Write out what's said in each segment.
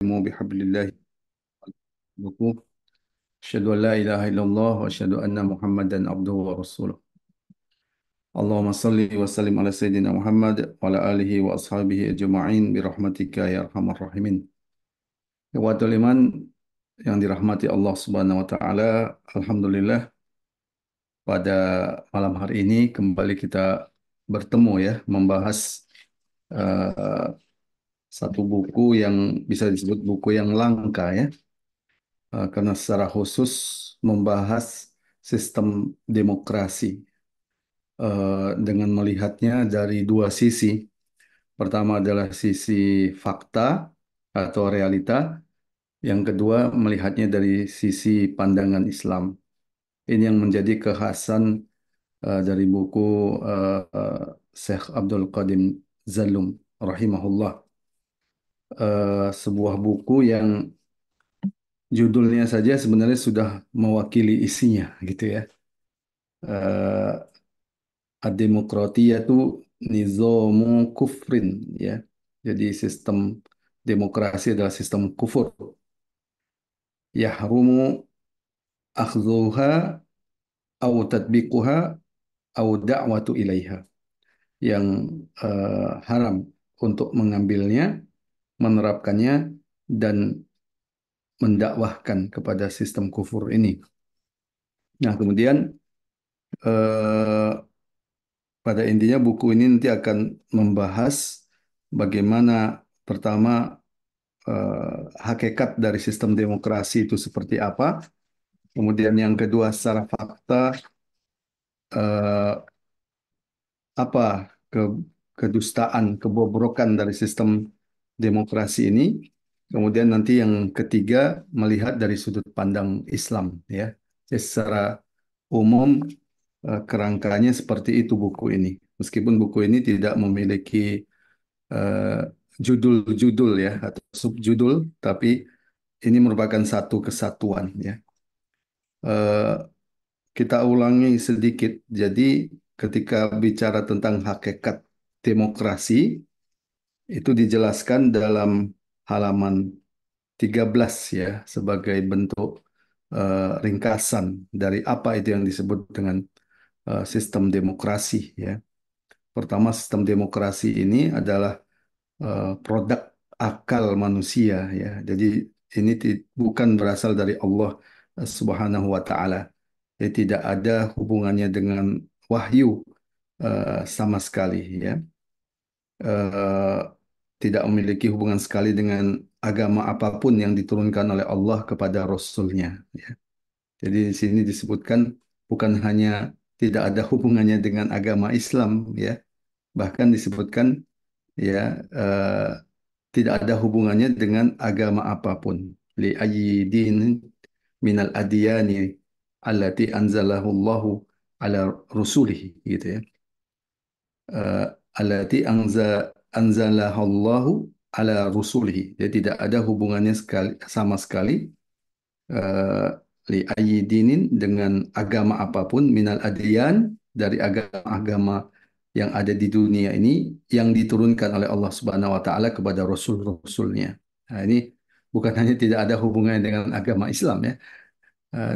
bihablillah buku asyhadu an la ilaha illallah wa asyhadu anna muhammadan abduhu wa rasuluh. Allahumma salli wa sallim ala sayyidina Muhammad wa ala alihi wa ashabihi ajma'in bi rahmatika ya arhamar rahimin. Ikhwatul iman yang dirahmati Allah Subhanahu wa taala, alhamdulillah pada malam hari ini kembali kita bertemu ya membahas eh, satu buku yang bisa disebut buku yang langka ya. Karena secara khusus membahas sistem demokrasi dengan melihatnya dari dua sisi. Pertama adalah sisi fakta atau realita, yang kedua melihatnya dari sisi pandangan Islam. Ini yang menjadi kekhasan dari buku Syekh Abdul Qadim Zallum rahimahullah. Sebuah buku yang judulnya saja sebenarnya sudah mewakili isinya gitu ya. Eh, Ad-demokratiyah itu nizamu kufrin ya. Jadi sistem demokrasi adalah sistem kufur. Yahrumu akhdhuha au tatbiquha au da'watu ilaiha. Yang haram untuk mengambilnya, menerapkannya dan mendakwahkan kepada sistem kufur ini. Nah, kemudian eh, pada intinya buku ini nanti akan membahas bagaimana pertama hakikat dari sistem demokrasi itu seperti apa. Kemudian yang kedua secara fakta eh, apa ke, kedustaan, kebobrokan dari sistem demokrasi ini. Kemudian nanti yang ketiga melihat dari sudut pandang Islam ya. Jadi secara umum kerangkanya seperti itu buku ini. Meskipun buku ini tidak memiliki eh, judul-judul ya atau subjudul, tapi ini merupakan satu kesatuan ya. Eh, kita ulangi sedikit. Jadi ketika bicara tentang hakikat demokrasi itu dijelaskan dalam halaman 13 ya sebagai bentuk ringkasan dari apa itu yang disebut dengan sistem demokrasi ya. Pertama, sistem demokrasi ini adalah produk akal manusia ya. Jadi ini bukan berasal dari Allah Subhanahu wa taala. Jadi tidak ada hubungannya dengan wahyu sama sekali ya. Eh, tidak memiliki hubungan sekali dengan agama apapun yang diturunkan oleh Allah kepada Rasul-Nya ya. Jadi di sini disebutkan bukan hanya tidak ada hubungannya dengan agama Islam ya, bahkan disebutkan ya eh, tidak ada hubungannya dengan agama apapun. Li ayyi din minal adiyani allati anzalahu Allahu ala rusulihi gitu ya. Eh, allati anzalahallahu ala rusulihi. Jadi tidak ada hubungannya sama sekali eh, li ayyi dinin dengan agama apapun minal adiyan dari agama-agama yang ada di dunia ini yang diturunkan oleh Allah Subhanahu wa taala kepada rasul-rasulnya. Nah, ini bukan hanya tidak ada hubungannya dengan agama Islam ya,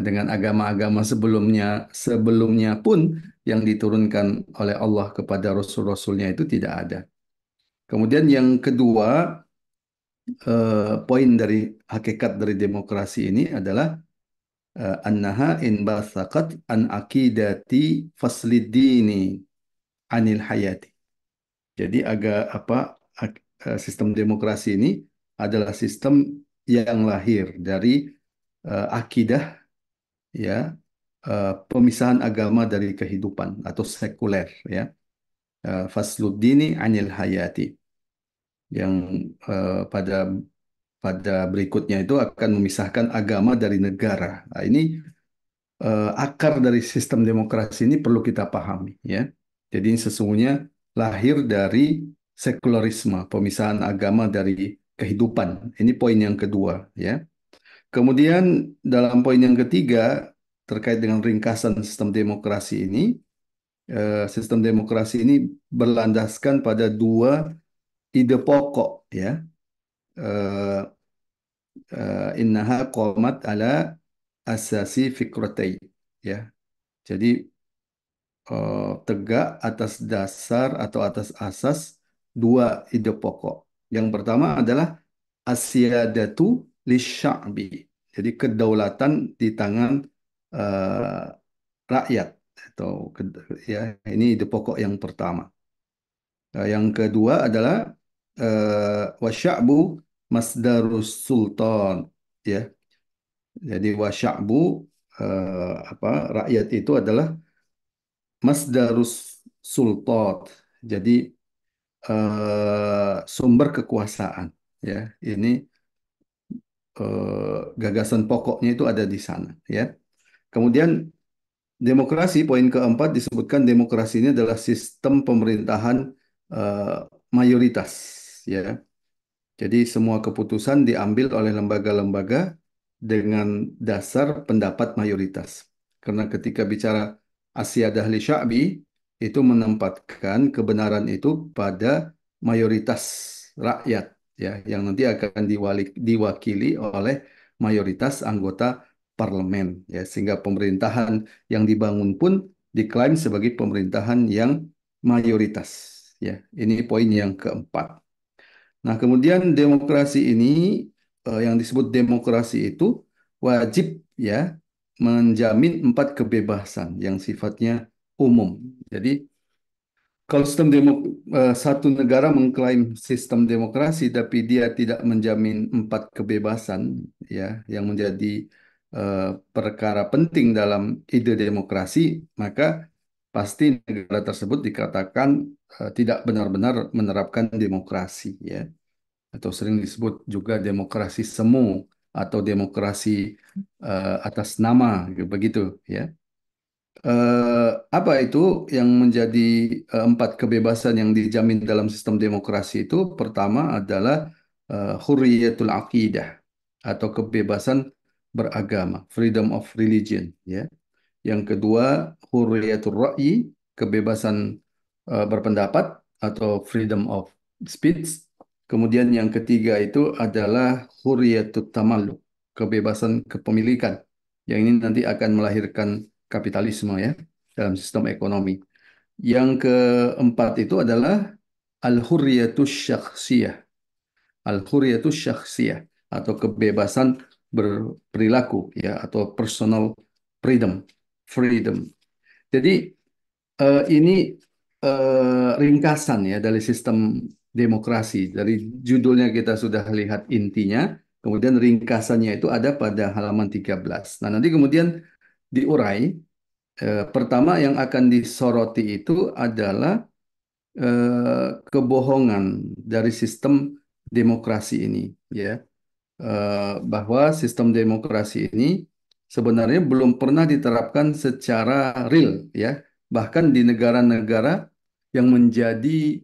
dengan agama-agama sebelumnya pun yang diturunkan oleh Allah kepada rasul-rasulnya itu tidak ada. Kemudian yang kedua, poin dari hakikat dari demokrasi ini adalah annaha in basaqat an aqidati faslidini anil hayati. Jadi agak apa sistem demokrasi ini adalah sistem yang lahir dari akidah ya pemisahan agama dari kehidupan atau sekuler ya. Fasluddini anil hayati yang pada berikutnya itu akan memisahkan agama dari negara. Nah, ini akar dari sistem demokrasi ini perlu kita pahami ya. Jadi ini sesungguhnya lahir dari sekularisme, pemisahan agama dari kehidupan. Ini poin yang kedua ya. Kemudian dalam poin yang ketiga terkait dengan ringkasan sistem demokrasi ini, sistem demokrasi ini berlandaskan pada dua ide pokok ya. Eh, innaha qomat ala asasi fikratai, ya. Jadi tegak atas dasar atau atas asas dua ide pokok. Yang pertama adalah asyadatu lisya'bi. Jadi kedaulatan di tangan eh, rakyat atau ya, ini ide pokok yang pertama. Yang kedua adalah wasya'bu masdarus sultan, ya. Jadi wasya'bu apa, rakyat itu adalah masdarus sultan. Jadi sumber kekuasaan, ya. Ini gagasan pokoknya itu ada di sana, ya. Kemudian demokrasi, poin keempat disebutkan demokrasi ini adalah sistem pemerintahan eh, mayoritas, ya. Jadi semua keputusan diambil oleh lembaga-lembaga dengan dasar pendapat mayoritas. Karena ketika bicara asyadah li sya'bi, itu menempatkan kebenaran itu pada mayoritas rakyat, ya, yang nanti akan diwakili oleh mayoritas anggota parlemen, ya, sehingga pemerintahan yang dibangun pun diklaim sebagai pemerintahan yang mayoritas, ya. Ini poin yang keempat. Nah, kemudian demokrasi ini, yang disebut demokrasi itu wajib, ya, menjamin empat kebebasan yang sifatnya umum. Jadi kalau satu negara mengklaim sistem demokrasi tapi dia tidak menjamin empat kebebasan, ya, yang menjadi eh, perkara penting dalam ide demokrasi, maka pasti negara tersebut dikatakan tidak benar-benar menerapkan demokrasi, ya, atau sering disebut juga demokrasi semu atau demokrasi atas nama, begitu, ya. Apa itu yang menjadi empat kebebasan yang dijamin dalam sistem demokrasi itu? Pertama adalah hurriyatul aqidah atau kebebasan beragama, freedom of religion, ya. Yang kedua, hurriyatul ra'yi, kebebasan berpendapat atau freedom of speech. Kemudian yang ketiga itu adalah hurriyatut tamalluk, kebebasan kepemilikan. Yang ini nanti akan melahirkan kapitalisme, ya, dalam sistem ekonomi. Yang keempat itu adalah al-hurriyatus syakhsiyah. Al-hurriyatus syakhsiyah atau kebebasan berperilaku, ya, atau personal freedom. Freedom. Jadi ini ringkasan, ya, dari sistem demokrasi. Dari judulnya kita sudah lihat intinya, kemudian ringkasannya itu ada pada halaman 13. Nah, nanti kemudian diurai. Pertama yang akan disoroti itu adalah kebohongan dari sistem demokrasi ini, ya. Bahwa sistem demokrasi ini sebenarnya belum pernah diterapkan secara real, ya. Bahkan di negara-negara yang menjadi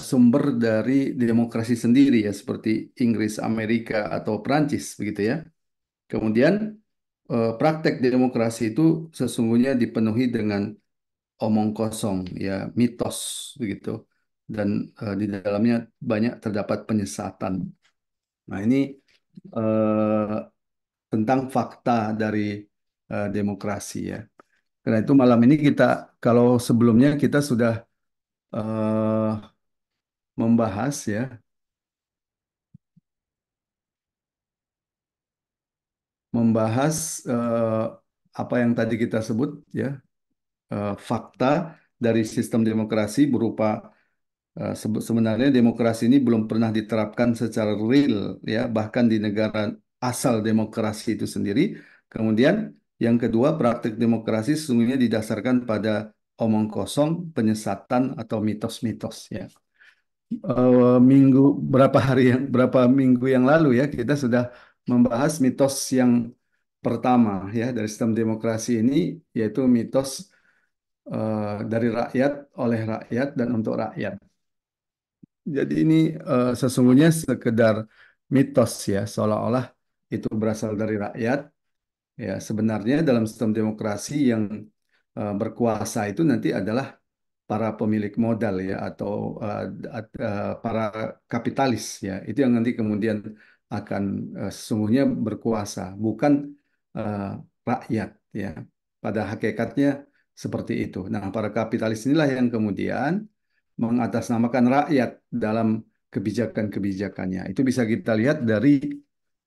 sumber dari demokrasi sendiri, ya, seperti Inggris, Amerika, atau Prancis, begitu, ya. Kemudian praktek demokrasi itu sesungguhnya dipenuhi dengan omong kosong, ya, mitos, begitu, dan di dalamnya banyak terdapat penyesatan. Nah, ini eh, tentang fakta dari demokrasi, ya. Karena itu malam ini kita, kalau sebelumnya kita sudah eh, membahas, ya, membahas eh, apa yang tadi kita sebut, ya, fakta dari sistem demokrasi berupa sebenarnya demokrasi ini belum pernah diterapkan secara real, ya, bahkan di negara asal demokrasi itu sendiri. Kemudian yang kedua, praktik demokrasi sesungguhnya didasarkan pada omong kosong, penyesatan atau mitos-mitos, ya. Minggu berapa minggu yang lalu, ya, kita sudah membahas mitos yang pertama, ya, dari sistem demokrasi ini, yaitu mitos dari rakyat, oleh rakyat, dan untuk rakyat. Jadi ini sesungguhnya sekedar mitos, ya, seolah-olah itu berasal dari rakyat. Ya, sebenarnya dalam sistem demokrasi yang berkuasa itu nanti adalah para pemilik modal, ya, atau para kapitalis, ya. Itu yang nanti kemudian akan sesungguhnya berkuasa, bukan eh, rakyat ya. Pada hakikatnya seperti itu. Nah, para kapitalis inilah yang kemudian mengatasnamakan rakyat dalam kebijakan-kebijakannya. Itu bisa kita lihat dari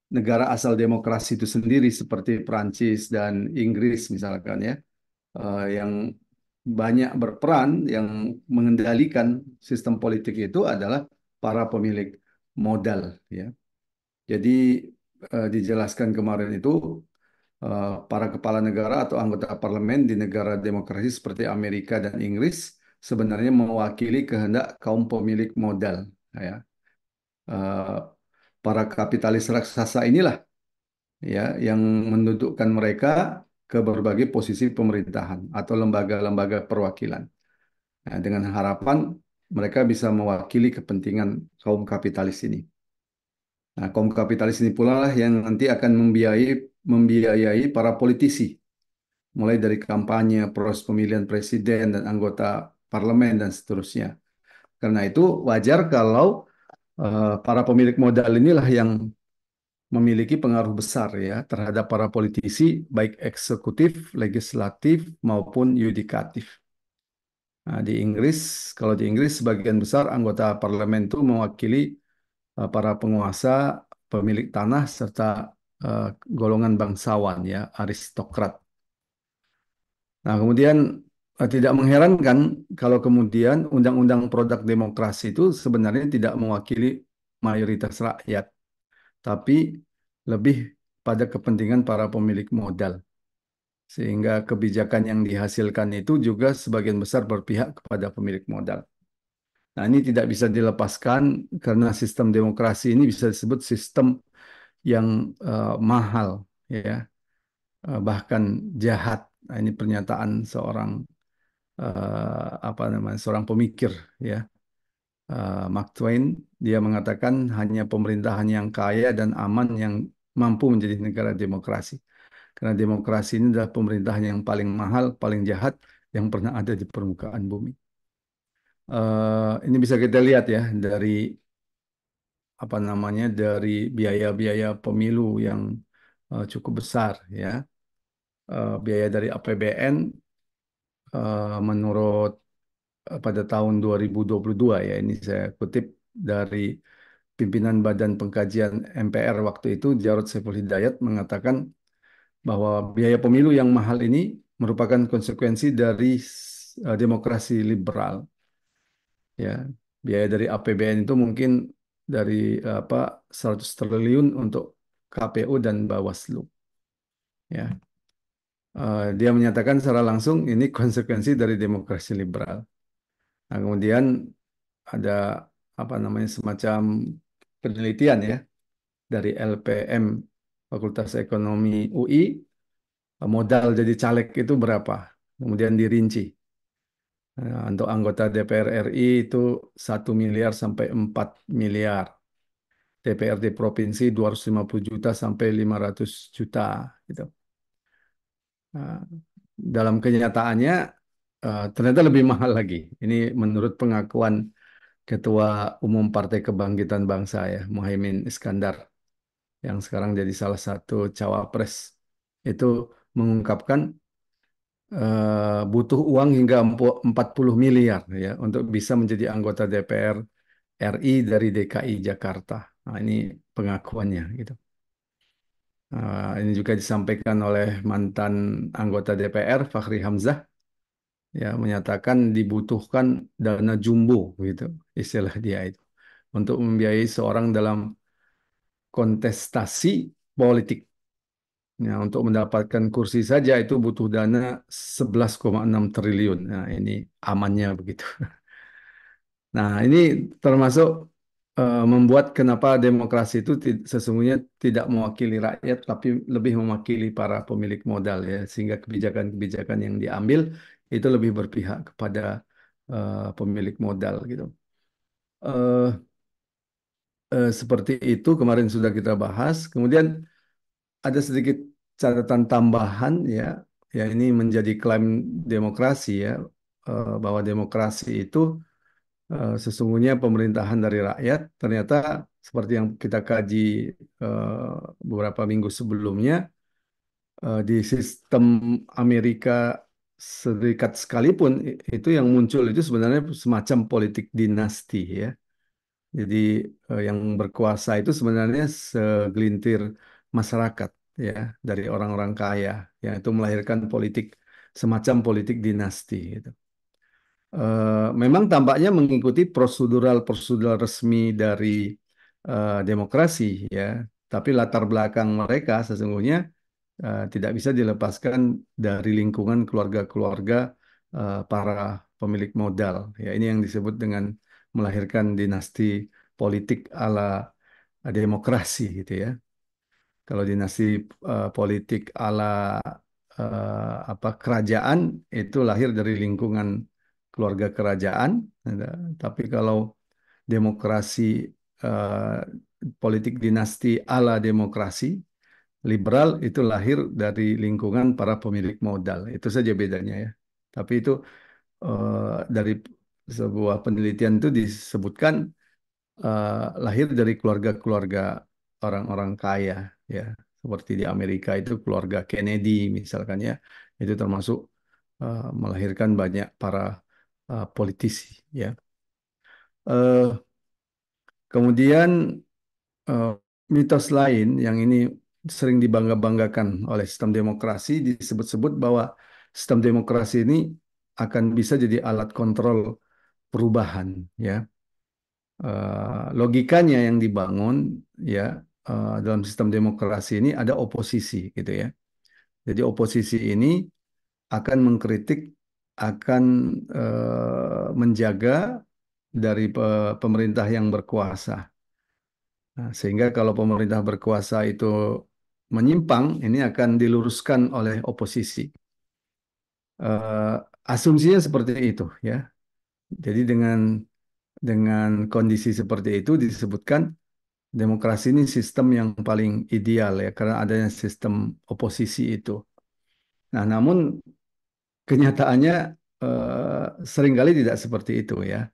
negara asal demokrasi itu sendiri seperti Prancis dan Inggris misalkan ya, yang banyak berperan yang mengendalikan sistem politik itu adalah para pemilik modal ya. Jadi dijelaskan kemarin itu para kepala negara atau anggota parlemen di negara demokrasi seperti Amerika dan Inggris sebenarnya mewakili kehendak kaum pemilik modal ya. Eh, para kapitalis raksasa inilah ya yang mendudukkan mereka ke berbagai posisi pemerintahan atau lembaga-lembaga perwakilan. Nah, dengan harapan mereka bisa mewakili kepentingan kaum kapitalis ini. Nah, kaum kapitalis ini pula lah yang nanti akan membiayai para politisi, mulai dari kampanye, proses pemilihan presiden dan anggota parlemen dan seterusnya. Karena itu wajar kalau para pemilik modal inilah yang memiliki pengaruh besar ya terhadap para politisi, baik eksekutif, legislatif maupun yudikatif. Nah, di Inggris, kalau di Inggris sebagian besar anggota parlemen itu mewakili para penguasa, pemilik tanah serta eh, golongan bangsawan ya, aristokrat. Nah, kemudian tidak mengherankan kalau kemudian undang-undang produk demokrasi itu sebenarnya tidak mewakili mayoritas rakyat, tapi lebih pada kepentingan para pemilik modal. Sehingga kebijakan yang dihasilkan itu juga sebagian besar berpihak kepada pemilik modal. Nah, ini tidak bisa dilepaskan karena sistem demokrasi ini bisa disebut sistem yang mahal, ya, bahkan jahat. Nah, ini pernyataan seorang apa namanya, seorang pemikir, ya, Mark Twain. Dia mengatakan hanya pemerintahan yang kaya dan aman yang mampu menjadi negara demokrasi. Karena demokrasi ini adalah pemerintahan yang paling mahal, paling jahat yang pernah ada di permukaan bumi. Ini bisa kita lihat ya dari apa namanya dari biaya-biaya pemilu yang cukup besar ya. Biaya dari APBN menurut pada tahun 2022 ya ini saya kutip dari pimpinan Badan Pengkajian MPR waktu itu Jarod Saiful Hidayat mengatakan bahwa biaya pemilu yang mahal ini merupakan konsekuensi dari demokrasi liberal ya. Biaya dari APBN itu mungkin dari apa 100 triliun untuk KPU dan Bawaslu ya. Dia menyatakan secara langsung ini konsekuensi dari demokrasi liberal. Nah, kemudian ada apa namanya semacam penelitian ya dari LPM Fakultas Ekonomi UI, modal jadi caleg itu berapa? Kemudian dirinci. Untuk anggota DPR RI itu 1 miliar sampai 4 miliar. DPRD provinsi 250 juta sampai 500 juta gitu. Nah, dalam kenyataannya ternyata lebih mahal lagi. Ini menurut pengakuan Ketua Umum Partai Kebangkitan Bangsa ya, Muhaimin Iskandar yang sekarang jadi salah satu cawapres itu mengungkapkan butuh uang hingga 40 miliar ya untuk bisa menjadi anggota DPR RI dari DKI Jakarta. Nah, ini pengakuannya gitu. Ini juga disampaikan oleh mantan anggota DPR Fachri Hamzah ya menyatakan dibutuhkan dana jumbo gitu istilah dia itu untuk membiayai seorang dalam kontestasi politik. Ya, untuk mendapatkan kursi saja itu butuh dana 11,6 triliun. Nah, ini amannya begitu. Nah, ini termasuk membuat kenapa demokrasi itu sesungguhnya tidak mewakili rakyat, tapi lebih mewakili para pemilik modal ya, sehingga kebijakan-kebijakan yang diambil itu lebih berpihak kepada pemilik modal gitu. Eh, Seperti itu kemarin sudah kita bahas. Kemudian ada sedikit catatan tambahan ya, ya ini menjadi klaim demokrasi ya, bahwa demokrasi itu Sesungguhnya pemerintahan dari rakyat ternyata seperti yang kita kaji eh, beberapa minggu sebelumnya, di sistem Amerika Serikat sekalipun itu yang muncul itu sebenarnya semacam politik dinasti ya. Jadi yang berkuasa itu sebenarnya segelintir masyarakat ya, dari orang-orang kaya yang itu melahirkan politik semacam politik dinasti gitu. Memang tampaknya mengikuti prosedural-prosedural resmi dari demokrasi ya, tapi latar belakang mereka sesungguhnya tidak bisa dilepaskan dari lingkungan keluarga-keluarga para pemilik modal. Ya, ini yang disebut dengan melahirkan dinasti politik ala demokrasi gitu ya. Kalau dinasti politik ala apa kerajaan itu lahir dari lingkungan keluarga kerajaan. Tapi kalau demokrasi eh, politik dinasti ala demokrasi liberal itu lahir dari lingkungan para pemilik modal. Itu saja bedanya ya. Tapi itu dari sebuah penelitian itu disebutkan lahir dari keluarga-keluarga orang-orang kaya ya. Seperti di Amerika itu keluarga Kennedy misalkan ya. Itu termasuk melahirkan banyak para politisi ya. Eh, Kemudian eh, mitos lain yang ini sering dibangga-banggakan oleh sistem demokrasi disebut-sebut bahwa sistem demokrasi ini akan bisa jadi alat kontrol perubahan ya. Logikanya yang dibangun ya, dalam sistem demokrasi ini ada oposisi gitu ya. Jadi oposisi ini akan mengkritik, akan menjaga dari pemerintah yang berkuasa. Nah, sehingga kalau pemerintah berkuasa itu menyimpang, ini akan diluruskan oleh oposisi. Eh, Asumsinya seperti itu ya. Jadi dengan kondisi seperti itu disebutkan demokrasi ini sistem yang paling ideal ya karena adanya sistem oposisi itu. Nah, namun kenyataannya seringkali tidak seperti itu ya.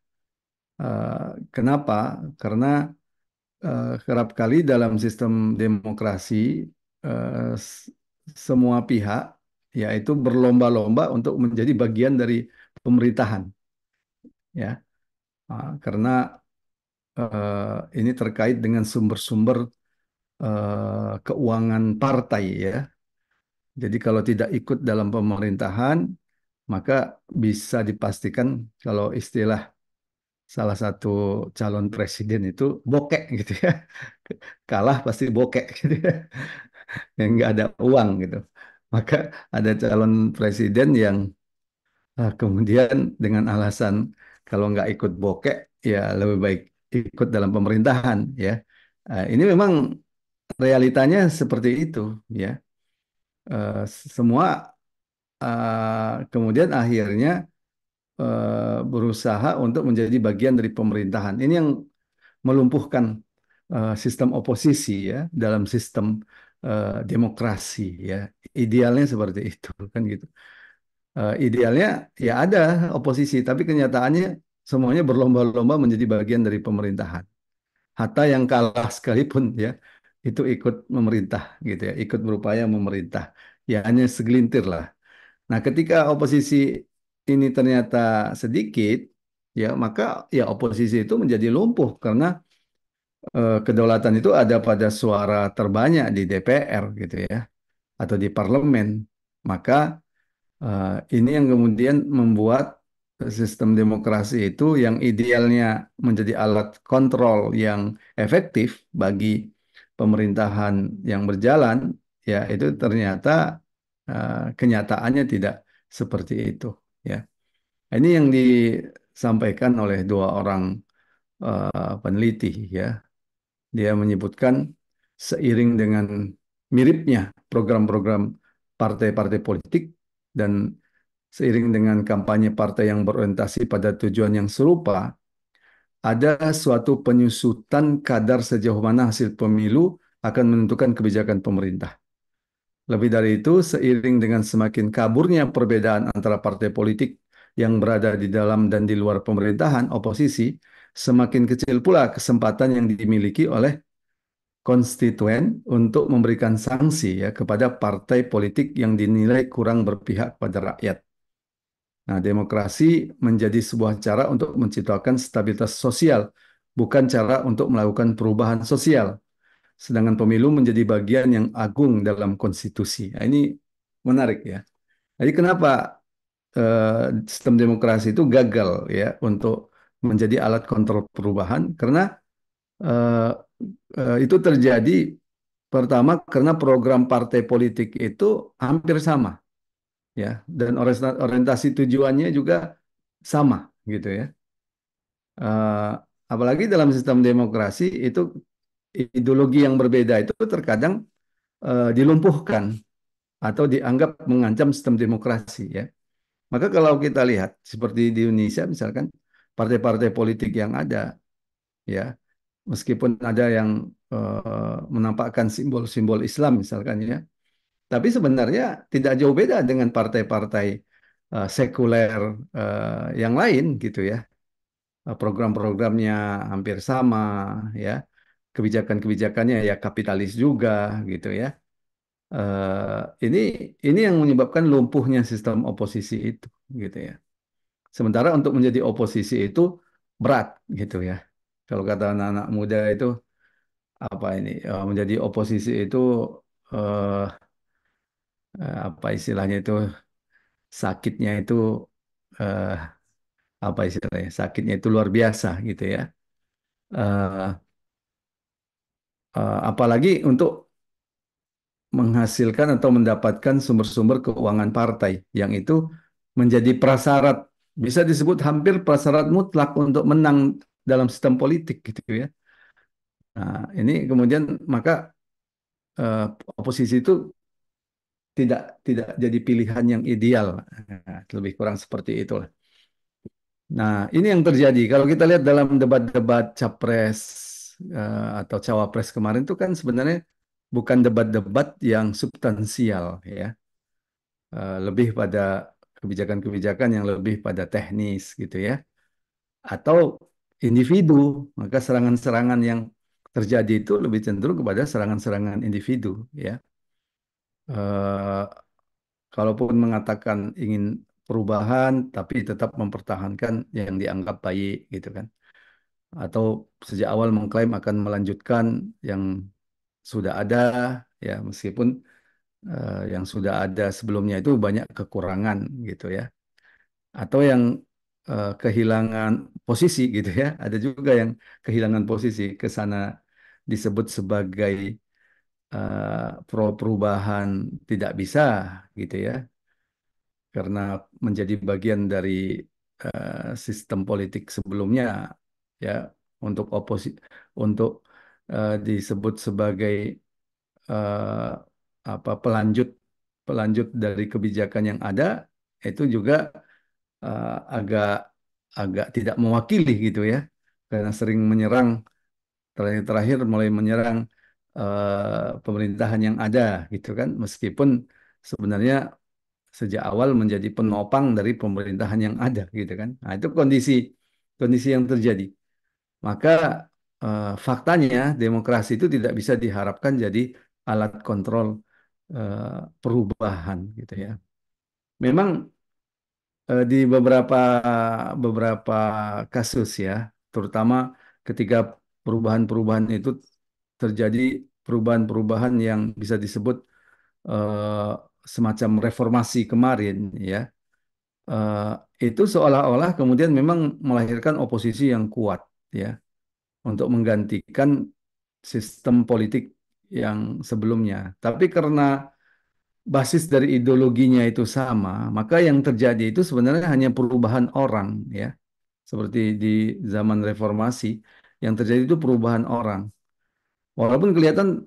Kenapa? Karena kerap kali dalam sistem demokrasi semua pihak yaitu berlomba-lomba untuk menjadi bagian dari pemerintahan ya. Karena ini terkait dengan sumber-sumber keuangan partai ya. Jadi kalau tidak ikut dalam pemerintahan maka bisa dipastikan kalau istilah salah satu calon presiden itu bokek gitu ya. Kalah pasti bokek gitu ya. Yang nggak ada uang gitu. Maka ada calon presiden yang kemudian dengan alasan kalau nggak ikut bokek ya lebih baik ikut dalam pemerintahan ya. Ini memang realitanya seperti itu ya. Semua kemudian akhirnya berusaha untuk menjadi bagian dari pemerintahan. Ini yang melumpuhkan sistem oposisi ya dalam sistem demokrasi ya. Idealnya seperti itu kan gitu. Idealnya ya ada oposisi, tapi kenyataannya semuanya berlomba-lomba menjadi bagian dari pemerintahan. Hatta yang kalah sekalipun ya itu ikut memerintah gitu ya, ikut berupaya memerintah. Ya hanya segelintir lah. Nah, ketika oposisi ini ternyata sedikit, ya maka ya oposisi itu menjadi lumpuh karena kedaulatan itu ada pada suara terbanyak di DPR gitu ya atau di parlemen. Maka ini yang kemudian membuat sistem demokrasi itu yang idealnya menjadi alat kontrol yang efektif bagi pemerintahan yang berjalan, ya itu ternyata kenyataannya tidak seperti itu. Ya, ini yang disampaikan oleh dua orang peneliti. Ya, dia menyebutkan seiring dengan miripnya program-program partai-partai politik dan seiring dengan kampanye partai yang berorientasi pada tujuan yang serupa, ada suatu penyusutan kadar sejauh mana hasil pemilu akan menentukan kebijakan pemerintah. Lebih dari itu, seiring dengan semakin kaburnya perbedaan antara partai politik yang berada di dalam dan di luar pemerintahan, oposisi, semakin kecil pula kesempatan yang dimiliki oleh konstituen untuk memberikan sanksi ya kepada partai politik yang dinilai kurang berpihak pada rakyat. Nah, demokrasi menjadi sebuah cara untuk menciptakan stabilitas sosial, bukan cara untuk melakukan perubahan sosial. Sedangkan pemilu menjadi bagian yang agung dalam konstitusi. Nah, ini menarik ya. Jadi kenapa sistem demokrasi itu gagal ya untuk menjadi alat kontrol perubahan? Karena eh, itu terjadi pertama karena program partai politik itu hampir sama ya, dan orientasi tujuannya juga sama gitu ya. Eh, Apalagi dalam sistem demokrasi itu ideologi yang berbeda itu terkadang dilumpuhkan atau dianggap mengancam sistem demokrasi ya. Maka kalau kita lihat seperti di Indonesia misalkan partai-partai politik yang ada ya, meskipun ada yang menampakkan simbol-simbol Islam misalkan ya, tapi sebenarnya tidak jauh beda dengan partai-partai sekuler yang lain gitu ya. Program-programnya hampir sama ya, kebijakan-kebijakannya ya kapitalis juga gitu ya. Ini yang menyebabkan lumpuhnya sistem oposisi itu gitu ya. Sementara untuk menjadi oposisi itu berat gitu ya. Kalau kata anak-anak muda itu apa ini menjadi oposisi itu eh, apa istilahnya itu sakitnya itu eh, apa istilahnya sakitnya itu luar biasa gitu ya. Eh, Apalagi untuk menghasilkan atau mendapatkan sumber-sumber keuangan partai yang itu menjadi prasyarat bisa disebut hampir prasyarat mutlak untuk menang dalam sistem politik gitu ya. Nah, ini kemudian maka eh, oposisi itu tidak jadi pilihan yang ideal. Nah, lebih kurang seperti itulah. Nah, ini yang terjadi. Kalau kita lihat dalam debat-debat capres atau cawapres kemarin itu kan sebenarnya bukan debat-debat yang substansial ya. Lebih pada kebijakan-kebijakan yang lebih pada teknis gitu ya. Atau individu, maka serangan-serangan yang terjadi itu lebih cenderung kepada serangan-serangan individu ya. Eh, Kalaupun mengatakan ingin perubahan, tapi tetap mempertahankan yang dianggap baik gitu kan. Atau sejak awal mengklaim akan melanjutkan yang sudah ada, ya meskipun yang sudah ada sebelumnya itu banyak kekurangan gitu ya. Atau yang kehilangan posisi gitu ya. Ada juga yang kehilangan posisi ke sana disebut sebagai pro perubahan tidak bisa gitu ya karena menjadi bagian dari sistem politik sebelumnya ya untuk untuk disebut sebagai eh, apa pelanjut pelanjut dari kebijakan yang ada itu juga agak agak tidak mewakili gitu ya karena sering menyerang terakhir-terakhir mulai menyerang pemerintahan yang ada gitu kan meskipun sebenarnya sejak awal menjadi penopang dari pemerintahan yang ada gitu kan. Nah, itu kondisi kondisi yang terjadi. Maka faktanya demokrasi itu tidak bisa diharapkan jadi alat kontrol perubahan gitu ya. Memang di beberapa kasus ya, terutama ketika perubahan-perubahan itu terjadi perubahan-perubahan yang bisa disebut eh, semacam reformasi kemarin ya. eh, itu seolah-olah kemudian memang melahirkan oposisi yang kuat ya untuk menggantikan sistem politik yang sebelumnya. Tapi karena basis dari ideologinya itu sama, maka yang terjadi itu sebenarnya hanya perubahan orang ya. Seperti di zaman reformasi, yang terjadi itu perubahan orang. Walaupun kelihatan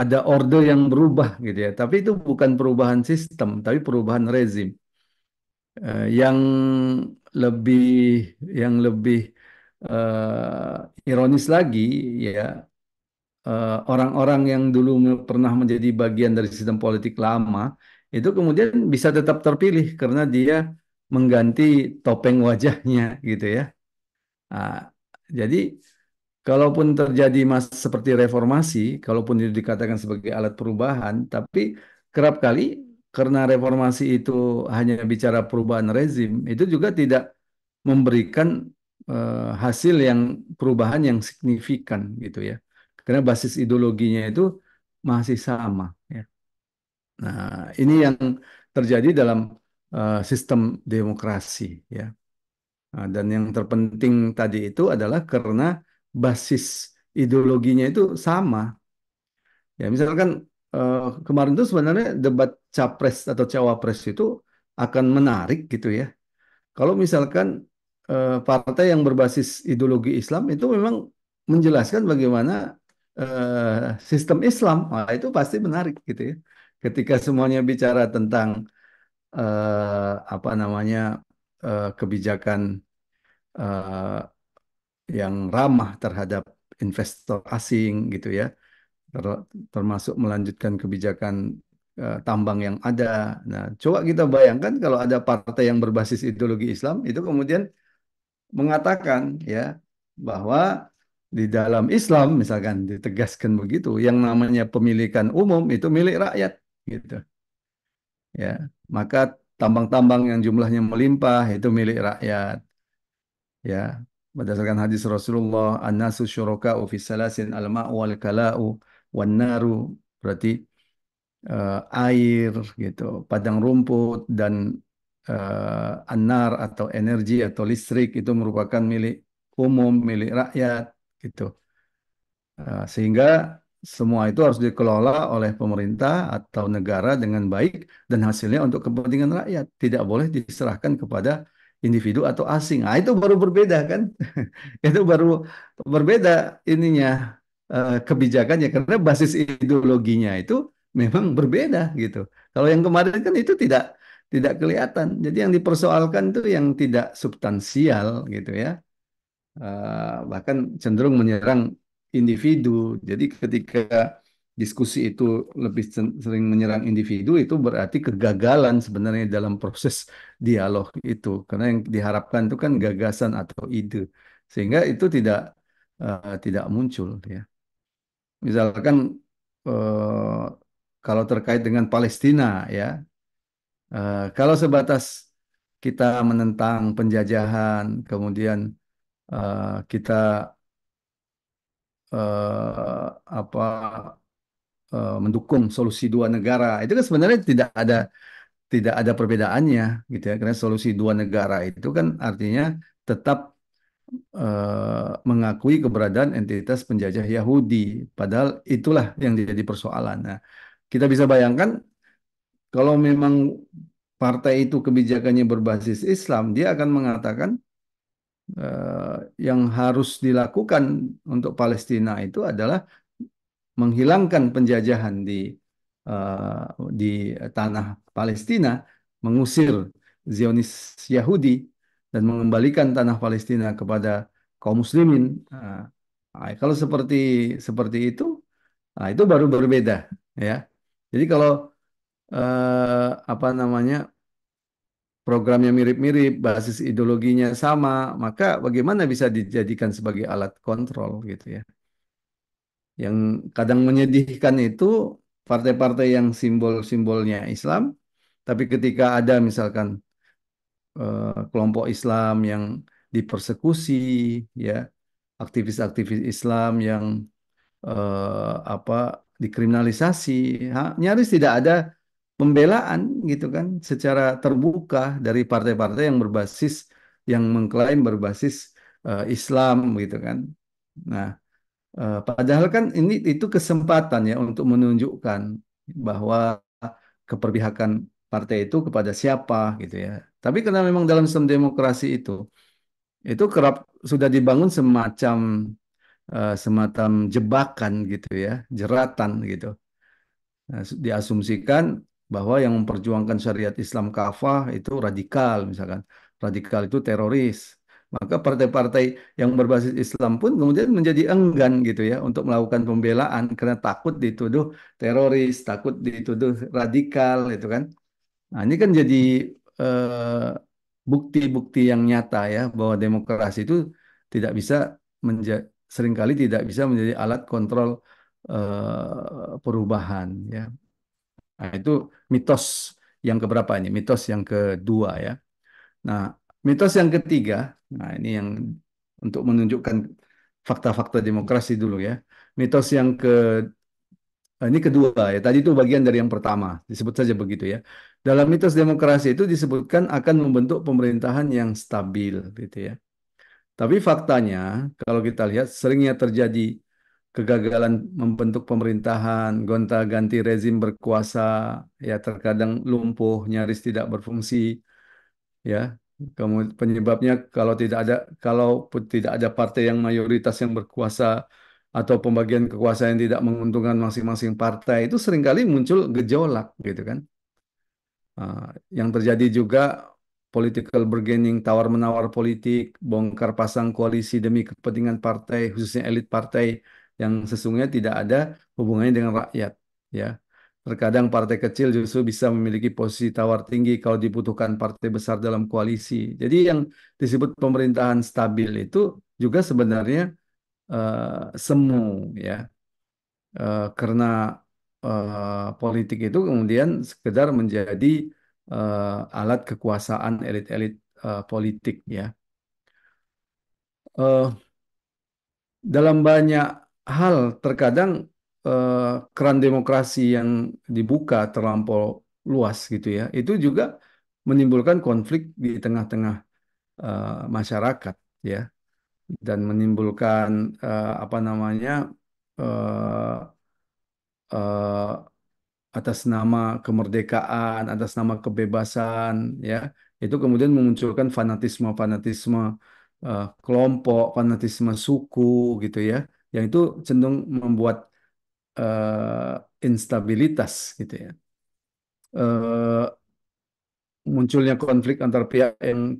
ada orde yang berubah gitu ya, tapi itu bukan perubahan sistem, tapi perubahan rezim. Yang lebih yang lebih ironis lagi ya orang-orang yang dulu pernah menjadi bagian dari sistem politik lama itu kemudian bisa tetap terpilih karena dia mengganti topeng wajahnya gitu ya. Nah, jadi kalaupun terjadi seperti reformasi, kalaupun itu dikatakan sebagai alat perubahan, tapi kerap kali karena reformasi itu hanya bicara perubahan rezim, itu juga tidak memberikan hasil yang perubahan yang signifikan gitu ya. Karena basis ideologinya itu masih sama ya. Nah, ini yang terjadi dalam sistem demokrasi ya. Nah, dan yang terpenting tadi itu adalah karena basis ideologinya itu sama. Ya, misalkan kemarin itu sebenarnya debat capres atau cawapres itu akan menarik gitu ya. Kalau misalkan partai yang berbasis ideologi Islam itu memang menjelaskan bagaimana sistem Islam, nah, itu pasti menarik gitu ya. Ketika semuanya bicara tentang apa namanya kebijakan eh, yang ramah terhadap investor asing gitu ya, termasuk melanjutkan kebijakan tambang yang ada. Nah, coba kita bayangkan kalau ada partai yang berbasis ideologi Islam itu kemudian mengatakan ya bahwa di dalam Islam misalkan ditegaskan begitu, yang namanya pemilikan umum itu milik rakyat gitu ya. Maka tambang-tambang yang jumlahnya melimpah itu milik rakyat ya. Berdasarkan hadis Rasulullah, an-nasu syuraka'u fi salasin al-ma'u wal kala'u wan naru, berarti air gitu, padang rumput dan anar atau energi atau listrik itu merupakan milik umum, milik rakyat gitu. Sehingga semua itu harus dikelola oleh pemerintah atau negara dengan baik dan hasilnya untuk kepentingan rakyat. Tidak boleh diserahkan kepada individu atau asing. Nah, itu baru berbeda kan? Itu baru berbeda ininya kebijakannya karena basis ideologinya itu memang berbeda gitu. Kalau yang kemarin kan itu tidak kelihatan. Jadi yang dipersoalkan itu yang tidak substansial gitu ya. Bahkan cenderung menyerang individu. Jadi ketika diskusi itu lebih sering menyerang individu, itu berarti kegagalan sebenarnya dalam proses dialog itu. Karena yang diharapkan itu kan gagasan atau ide, sehingga itu tidak muncul ya. Misalkan eh, kalau terkait dengan Palestina ya, kalau sebatas kita menentang penjajahan, kemudian kita apa mendukung solusi dua negara itu kan sebenarnya tidak ada perbedaannya gitu ya, karena solusi dua negara itu kan artinya tetap mengakui keberadaan entitas penjajah Yahudi, padahal itulah yang jadi persoalan. Nah, kita bisa bayangkan kalau memang partai itu kebijakannya berbasis Islam, dia akan mengatakan eh, yang harus dilakukan untuk Palestina itu adalah menghilangkan penjajahan eh, di tanah Palestina, mengusir Zionis Yahudi dan mengembalikan tanah Palestina kepada kaum muslimin. Kalau seperti seperti itu baru berbeda ya. Jadi kalau apa namanya programnya mirip-mirip, basis ideologinya sama, maka bagaimana bisa dijadikan sebagai alat kontrol gitu ya. Yang kadang menyedihkan itu partai-partai yang simbol-simbolnya Islam, tapi ketika ada misalkan kelompok Islam yang dipersekusi, ya aktivis-aktivis Islam yang apa dikriminalisasi, nyaris tidak ada pembelaan gitu kan secara terbuka dari partai-partai yang yang mengklaim berbasis Islam gitu kan. Nah, padahal kan itu kesempatan ya untuk menunjukkan bahwa keperpihakan partai itu kepada siapa gitu ya. Tapi karena memang dalam sistem demokrasi itu kerap sudah dibangun semacam jebakan gitu ya, jeratan gitu. Nah, diasumsikan bahwa yang memperjuangkan syariat Islam kafah itu radikal misalkan. Radikal itu teroris. Maka partai-partai yang berbasis Islam pun kemudian menjadi enggan gitu ya untuk melakukan pembelaan karena takut dituduh teroris, takut dituduh radikal itu kan. Nah, ini kan jadi eh, bukti-bukti yang nyata ya bahwa demokrasi itu tidak bisa seringkali tidak bisa menjadi alat kontrol perubahan ya. Nah, itu mitos yang keberapa ini? Mitos yang kedua ya. Nah, mitos yang ketiga, nah ini yang untuk menunjukkan fakta-fakta demokrasi dulu ya. Mitos yang ini kedua ya. Tadi itu bagian dari yang pertama, disebut saja begitu ya. Dalam mitos demokrasi itu disebutkan akan membentuk pemerintahan yang stabil gitu ya. Tapi faktanya kalau kita lihat seringnya terjadi kegagalan membentuk pemerintahan, gonta-ganti rezim berkuasa, ya terkadang lumpuh, nyaris tidak berfungsi ya. Kemudian penyebabnya kalau tidak ada partai yang mayoritas yang berkuasa atau pembagian kekuasaan yang tidak menguntungkan masing-masing partai itu seringkali muncul gejolak gitu kan. Ah, yang terjadi juga political bargaining, tawar-menawar politik, bongkar pasang koalisi demi kepentingan partai, khususnya elit partai yang sesungguhnya tidak ada hubungannya dengan rakyat. Ya, terkadang partai kecil justru bisa memiliki posisi tawar tinggi kalau dibutuhkan partai besar dalam koalisi. Jadi yang disebut pemerintahan stabil itu juga sebenarnya semu, ya. Karena politik itu kemudian sekedar menjadi alat kekuasaan elit-elit politik ya. Eh, dalam banyak hal terkadang eh, keran demokrasi yang dibuka terlampau luas gitu ya, itu juga menimbulkan konflik di tengah-tengah masyarakat ya, dan menimbulkan apa namanya eh, eh, atas nama kemerdekaan, atas nama kebebasan, ya, itu kemudian memunculkan fanatisme-fanatisme kelompok, fanatisme suku, gitu ya, yang itu cenderung membuat instabilitas, gitu ya. Eh, Munculnya konflik antar pihak yang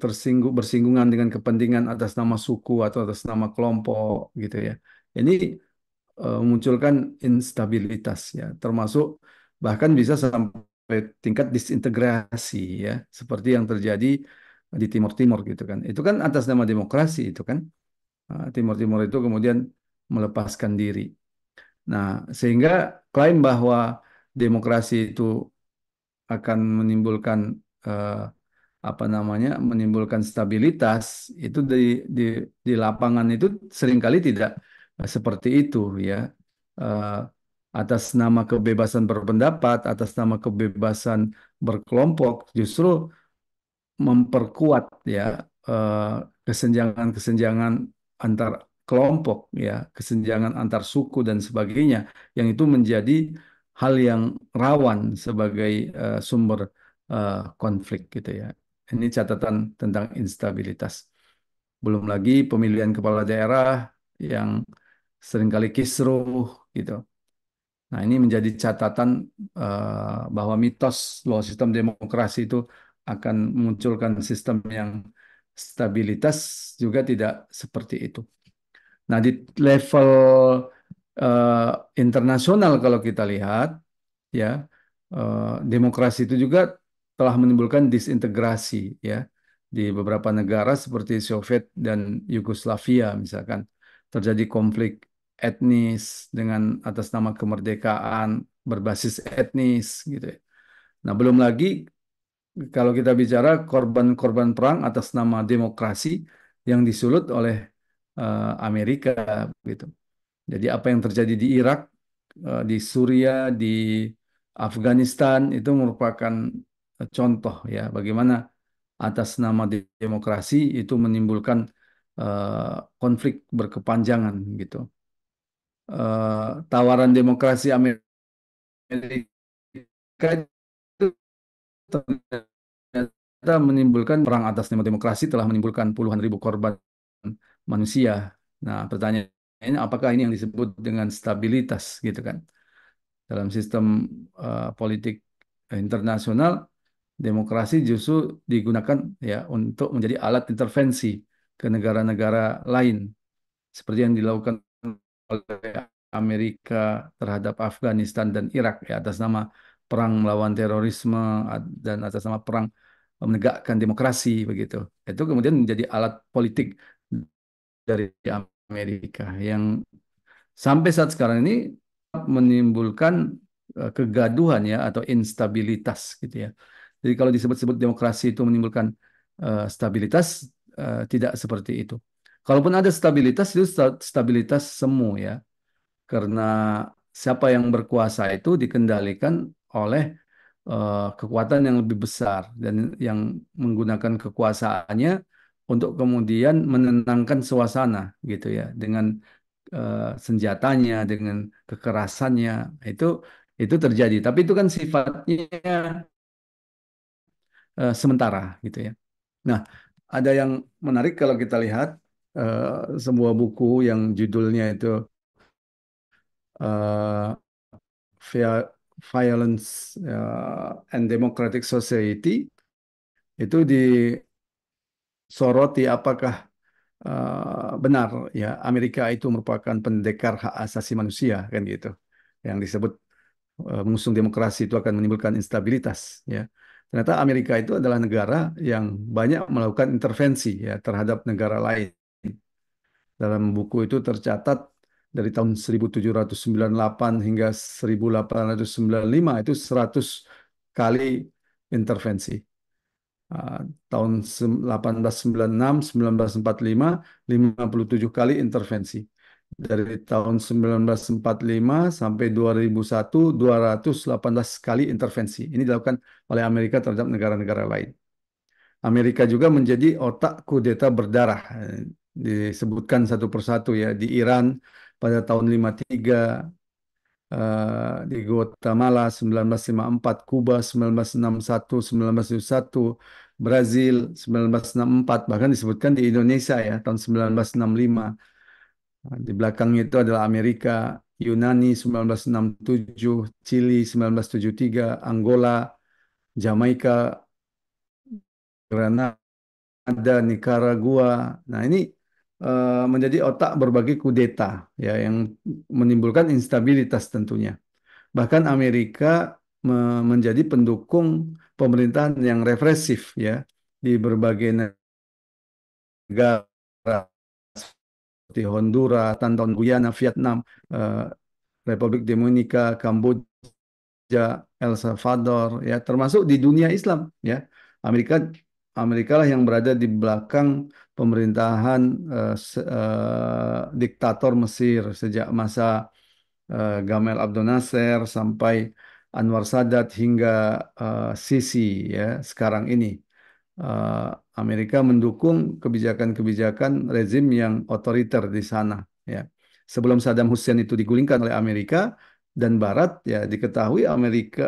bersinggungan dengan kepentingan atas nama suku atau atas nama kelompok, gitu ya. Ini memunculkan instabilitas ya, termasuk bahkan bisa sampai tingkat disintegrasi ya, seperti yang terjadi di Timur Timur gitu kan. Itu kan atas nama demokrasi itu kan. Timur Timur itu kemudian melepaskan diri. Nah, sehingga klaim bahwa demokrasi itu akan menimbulkan eh, apa namanya, menimbulkan stabilitas itu di di lapangan itu seringkali tidak seperti itu ya. Eh, Atas nama kebebasan berpendapat, atas nama kebebasan berkelompok, justru memperkuat ya eh, kesenjangan-kesenjangan antar kelompok ya, kesenjangan antar suku dan sebagainya, yang itu menjadi hal yang rawan sebagai sumber konflik gitu ya. Ini catatan tentang instabilitas. Belum lagi pemilihan kepala daerah yang seringkali kisruh gitu. Nah, ini menjadi catatan bahwa mitos bahwa sistem demokrasi itu akan memunculkan sistem yang stabilitas juga tidak seperti itu. Nah, di level eh, internasional kalau kita lihat, ya, demokrasi itu juga telah menimbulkan disintegrasi, ya, di beberapa negara seperti Soviet dan Yugoslavia misalkan terjadi konflik etnis dengan atas nama kemerdekaan berbasis etnis gitu ya. Nah, belum lagi kalau kita bicara korban-korban perang atas nama demokrasi yang disulut oleh Amerika gitu. Jadi apa yang terjadi di Irak, di Suriah, di Afghanistan itu merupakan contoh ya bagaimana atas nama demokrasi itu menimbulkan konflik berkepanjangan gitu. Tawaran demokrasi Amerika itu ternyata menimbulkan perang atas nama demokrasi telah menimbulkan puluhan ribu korban manusia. Nah, pertanyaannya apakah ini yang disebut dengan stabilitas gitu kan? Dalam sistem politik internasional, demokrasi justru digunakan ya untuk menjadi alat intervensi ke negara-negara lain seperti yang dilakukan oleh Amerika terhadap Afghanistan dan Irak ya atas nama perang melawan terorisme dan atas nama perang menegakkan demokrasi begitu. Itu kemudian menjadi alat politik dari Amerika yang sampai saat sekarang ini menimbulkan kegaduhan ya atau instabilitas gitu ya. Jadi kalau disebut-sebut demokrasi itu menimbulkan stabilitas, tidak seperti itu. Kalaupun ada stabilitas itu stabilitas semu ya, karena siapa yang berkuasa itu dikendalikan oleh kekuatan yang lebih besar dan yang menggunakan kekuasaannya untuk kemudian menenangkan suasana gitu ya dengan senjatanya, dengan kekerasannya itu itu terjadi. Tapi itu kan sifatnya sementara gitu ya. Nah, ada yang menarik kalau kita lihat sebuah buku yang judulnya itu eh, Violence and Democratic Society, itu disoroti apakah benar ya Amerika itu merupakan pendekar hak asasi manusia kan gitu. Yang disebut mengusung demokrasi itu akan menimbulkan instabilitas ya. Ternyata Amerika itu adalah negara yang banyak melakukan intervensi ya terhadap negara lain. Dalam buku itu tercatat dari tahun 1798 hingga 1895 itu 100 kali intervensi. Ah, tahun 1896, 1945, 57 kali intervensi. Dari tahun 1945 sampai 2001, 218 kali intervensi. Ini dilakukan oleh Amerika terhadap negara-negara lain. Amerika juga menjadi otak kudeta berdarah. Disebutkan satu persatu ya. Di Iran pada tahun 53, di Guatemala 1954, Kuba 1961, 1971, Brazil 1964, bahkan disebutkan di Indonesia ya tahun 1965. Di belakangnya itu adalah Amerika, Yunani 1967, Chili 1973, Angola, Jamaika, Granada, Nicaragua. Nah, ini menjadi otak berbagai kudeta ya yang menimbulkan instabilitas tentunya. Bahkan Amerika menjadi pendukung pemerintahan yang represif ya di berbagai negara seperti Honduras, Tanton, Guyana, Vietnam, eh, Republik Dominika, Kamboja, El Salvador, ya termasuk di dunia Islam, ya Amerika Amerika lah yang berada di belakang pemerintahan diktator Mesir sejak masa Gamal Abdel Nasser sampai Anwar Sadat hingga Sisi ya sekarang ini. eh, Amerika mendukung kebijakan-kebijakan rezim yang otoriter di sana ya. Sebelum Saddam Hussein itu digulingkan oleh Amerika dan Barat ya diketahui Amerika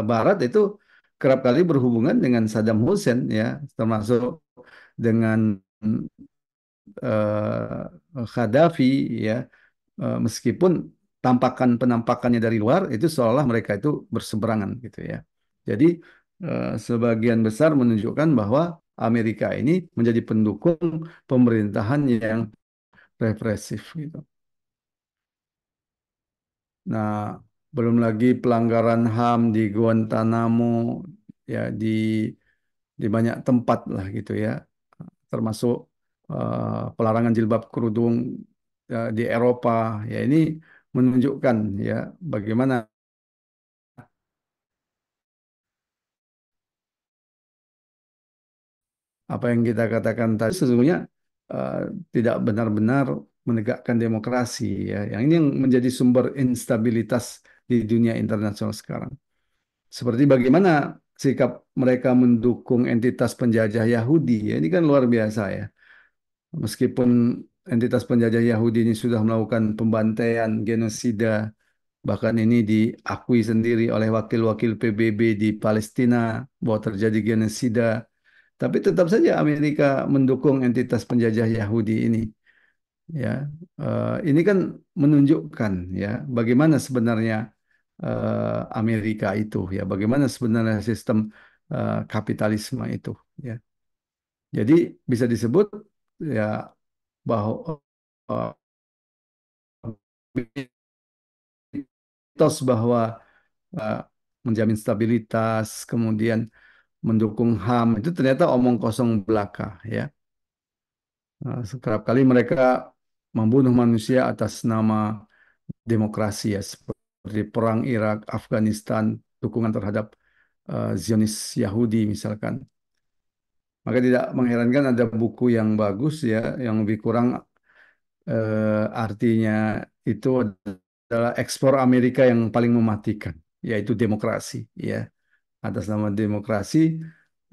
Barat itu kerap kali berhubungan dengan Saddam Hussein ya termasuk dengan Gaddafi ya. Meskipun penampakannya dari luar itu seolah mereka itu berseberangan gitu ya. Jadi sebagian besar menunjukkan bahwa Amerika ini menjadi pendukung pemerintahan yang represif gitu. Nah, belum lagi pelanggaran HAM di Guantanamo ya di banyak tempat lah gitu ya, termasuk pelarangan jilbab kerudung di Eropa. Ya ini menunjukkan ya bagaimana apa yang kita katakan tadi sesungguhnya eh, tidak benar-benar menegakkan demokrasi ya. Yang ini yang menjadi sumber instabilitas di dunia internasional sekarang. Seperti bagaimana sikap mereka mendukung entitas penjajah Yahudi ya. Ini kan luar biasa ya. Meskipun entitas penjajah Yahudi ini sudah melakukan pembantaian, genosida, bahkan ini diakui sendiri oleh wakil-wakil PBB di Palestina bahwa terjadi genosida. Tapi tetap saja Amerika mendukung entitas penjajah Yahudi ini. Ya, ini kan menunjukkan ya bagaimana sebenarnya Amerika itu ya, bagaimana sebenarnya sistem kapitalisme itu. Ya, jadi bisa disebut ya bahwa mitos bahwa eh, menjamin stabilitas, kemudian mendukung HAM itu ternyata omong kosong belaka ya. Kerap kali mereka membunuh manusia atas nama demokrasi ya, seperti perang Irak, Afghanistan, dukungan terhadap Zionis Yahudi misalkan. Maka tidak mengherankan ada buku yang bagus ya, yang lebih kurang artinya itu adalah ekspor Amerika yang paling mematikan, yaitu demokrasi ya. Atas nama demokrasi,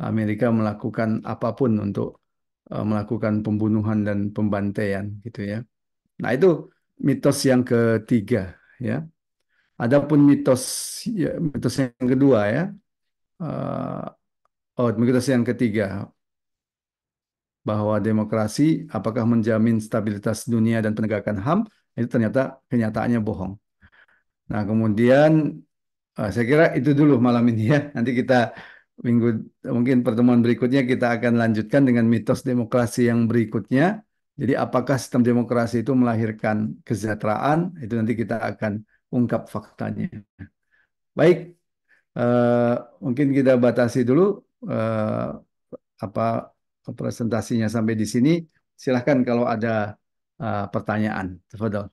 Amerika melakukan apapun untuk melakukan pembunuhan dan pembantaian gitu ya. Nah, itu mitos yang ketiga ya. Adapun mitos yang kedua ya. Mitos yang ketiga bahwa demokrasi apakah menjamin stabilitas dunia dan penegakan HAM, itu ternyata kenyataannya bohong. Nah, kemudian saya kira itu dulu malam ini ya. Nanti kita minggu mungkin pertemuan berikutnya kita akan lanjutkan dengan mitos demokrasi yang berikutnya. Jadi apakah sistem demokrasi itu melahirkan kesejahteraan? Itu nanti kita akan ungkap faktanya. Baik, eh, mungkin kita batasi dulu eh, apa presentasinya sampai di sini. Silahkan kalau ada pertanyaan. Tafadhol.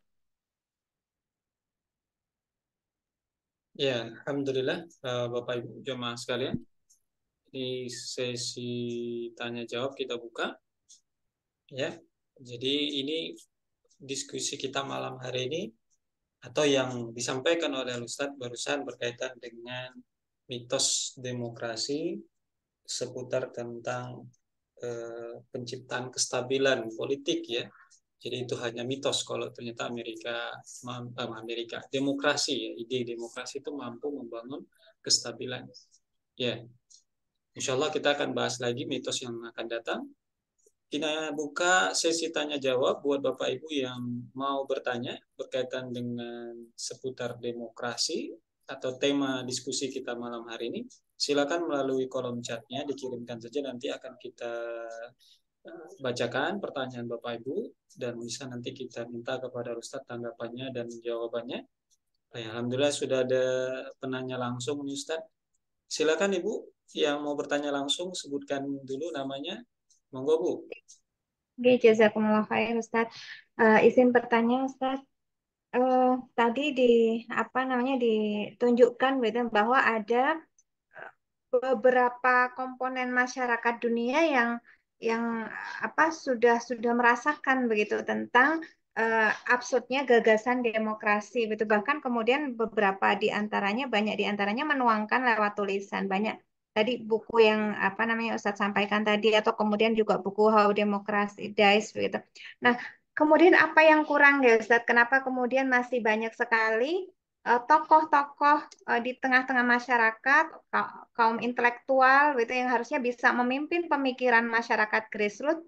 Ya, Alhamdulillah, Bapak Ibu jemaah sekalian. Di sesi tanya jawab kita buka, ya. Jadi ini diskusi kita malam hari ini atau yang disampaikan oleh Ustadz barusan berkaitan dengan mitos demokrasi seputar tentang penciptaan kestabilan politik ya. Jadi itu hanya mitos kalau ternyata Amerika demokrasi ya, ide demokrasi itu mampu membangun kestabilan. Ya, insya Allah kita akan bahas lagi mitos yang akan datang. Kita buka sesi tanya jawab buat Bapak Ibu yang mau bertanya berkaitan dengan seputar demokrasi atau tema diskusi kita malam hari ini. Silakan melalui kolom chatnya dikirimkan saja, nanti akan kita bacakan pertanyaan Bapak Ibu dan bisa nanti kita minta kepada Ustadz tanggapannya dan jawabannya. Alhamdulillah sudah ada penanya langsung nih Ustadz. Silakan Ibu yang mau bertanya langsung sebutkan dulu namanya. Monggo Bu. Oke, jazakumullah khair Ustaz. Izin bertanya Ustaz. Eh, Tadi di apa namanya ditunjukkan gitu bahwa ada beberapa komponen masyarakat dunia yang sudah merasakan begitu tentang absurdnya gagasan demokrasi gitu. Bahkan kemudian beberapa di antaranya banyak di antaranya menuangkan lewat tulisan. Banyak tadi buku yang apa namanya Ustadz sampaikan tadi atau kemudian juga buku How Democracy Dies begitu. Nah, kemudian apa yang kurang ya Ustadz? Kenapa kemudian masih banyak sekali tokoh-tokoh di tengah-tengah masyarakat, kaum intelektual gitu yang harusnya bisa memimpin pemikiran masyarakat grassroots,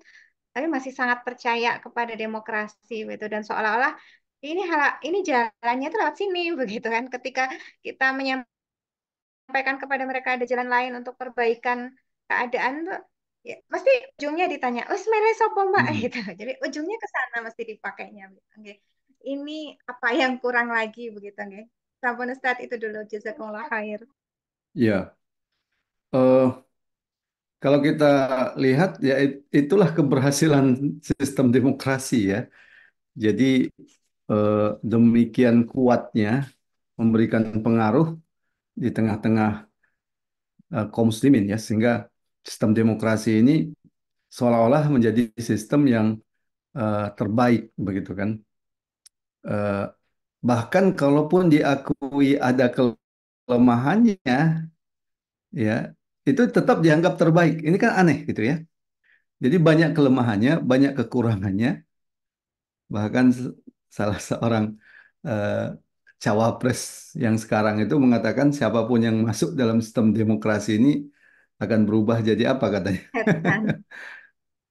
tapi masih sangat percaya kepada demokrasi gitu dan seolah-olah ini jalannya itu lewat sini begitu kan. Ketika kita menyampaikan kepada mereka ada jalan lain untuk perbaikan keadaan tuh ya, pasti ujungnya ditanya, oh sebenarnya sopo mbak Hmm. gitu. Jadi ujungnya ke sana mesti dipakainya. Oke. Ini apa yang kurang lagi begitu nggih. Sampun Ustaz itu dulu jazakumullah khair. Ya, eh, kalau kita lihat ya itulah keberhasilan sistem demokrasi ya. Jadi eh, demikian kuatnya memberikan pengaruh di tengah-tengah kaum muslimin ya, sehingga sistem demokrasi ini seolah-olah menjadi sistem yang terbaik begitu kan. Eh, Bahkan kalaupun diakui ada kelemahannya ya, itu tetap dianggap terbaik. Ini kan aneh gitu ya. Jadi banyak kelemahannya, banyak kekurangannya. Bahkan salah seorang eh, cawapres yang sekarang itu mengatakan siapapun yang masuk dalam sistem demokrasi ini akan berubah jadi apa katanya? Setan.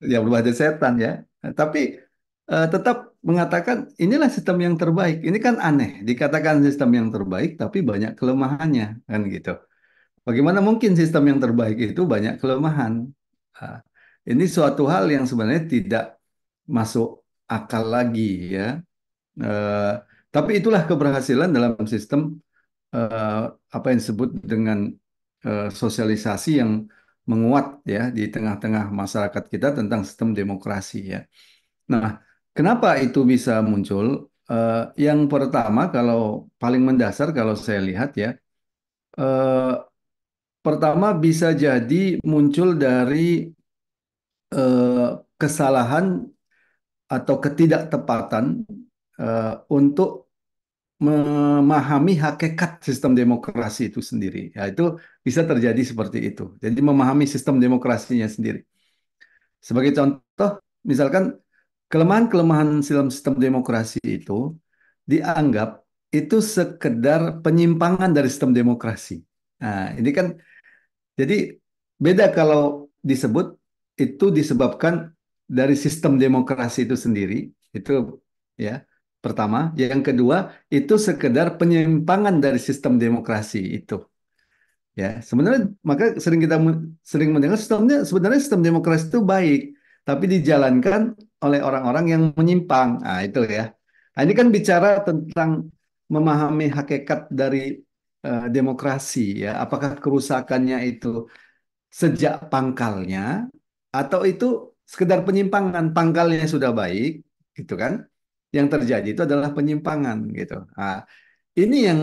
Ya berubah jadi setan ya. Tapi tetap mengatakan inilah sistem yang terbaik. Ini kan aneh. Dikatakan sistem yang terbaik, tapi banyak kelemahannya kan gitu. Bagaimana mungkin sistem yang terbaik itu banyak kelemahan? Ah, ini suatu hal yang sebenarnya tidak masuk akal lagi ya. Eh, tapi itulah keberhasilan dalam sistem eh, apa yang disebut dengan sosialisasi yang menguat ya di tengah-tengah masyarakat kita tentang sistem demokrasi ya. Nah, kenapa itu bisa muncul? Yang pertama, kalau paling mendasar kalau saya lihat ya, eh, pertama bisa jadi muncul dari eh, kesalahan atau ketidaktepatan untuk memahami hakikat sistem demokrasi itu sendiri. Ya, itu bisa terjadi seperti itu. Jadi memahami sistem demokrasinya sendiri. Sebagai contoh, misalkan kelemahan-kelemahan dalam sistem demokrasi itu dianggap itu sekedar penyimpangan dari sistem demokrasi. Nah, ini kan jadi beda kalau disebut itu disebabkan dari sistem demokrasi itu sendiri. Itu ya. Pertama, yang kedua itu sekedar penyimpangan dari sistem demokrasi itu. Ya, sebenarnya maka sering mendengar sebenarnya sistem demokrasi itu baik, tapi dijalankan oleh orang-orang yang menyimpang. Nah, itu ya. Nah, ini kan bicara tentang memahami hakikat dari demokrasi ya. Apakah kerusakannya itu sejak pangkalnya atau itu sekedar penyimpangan, pangkalnya sudah baik gitu kan, yang terjadi itu adalah penyimpangan gitu. Nah, ini yang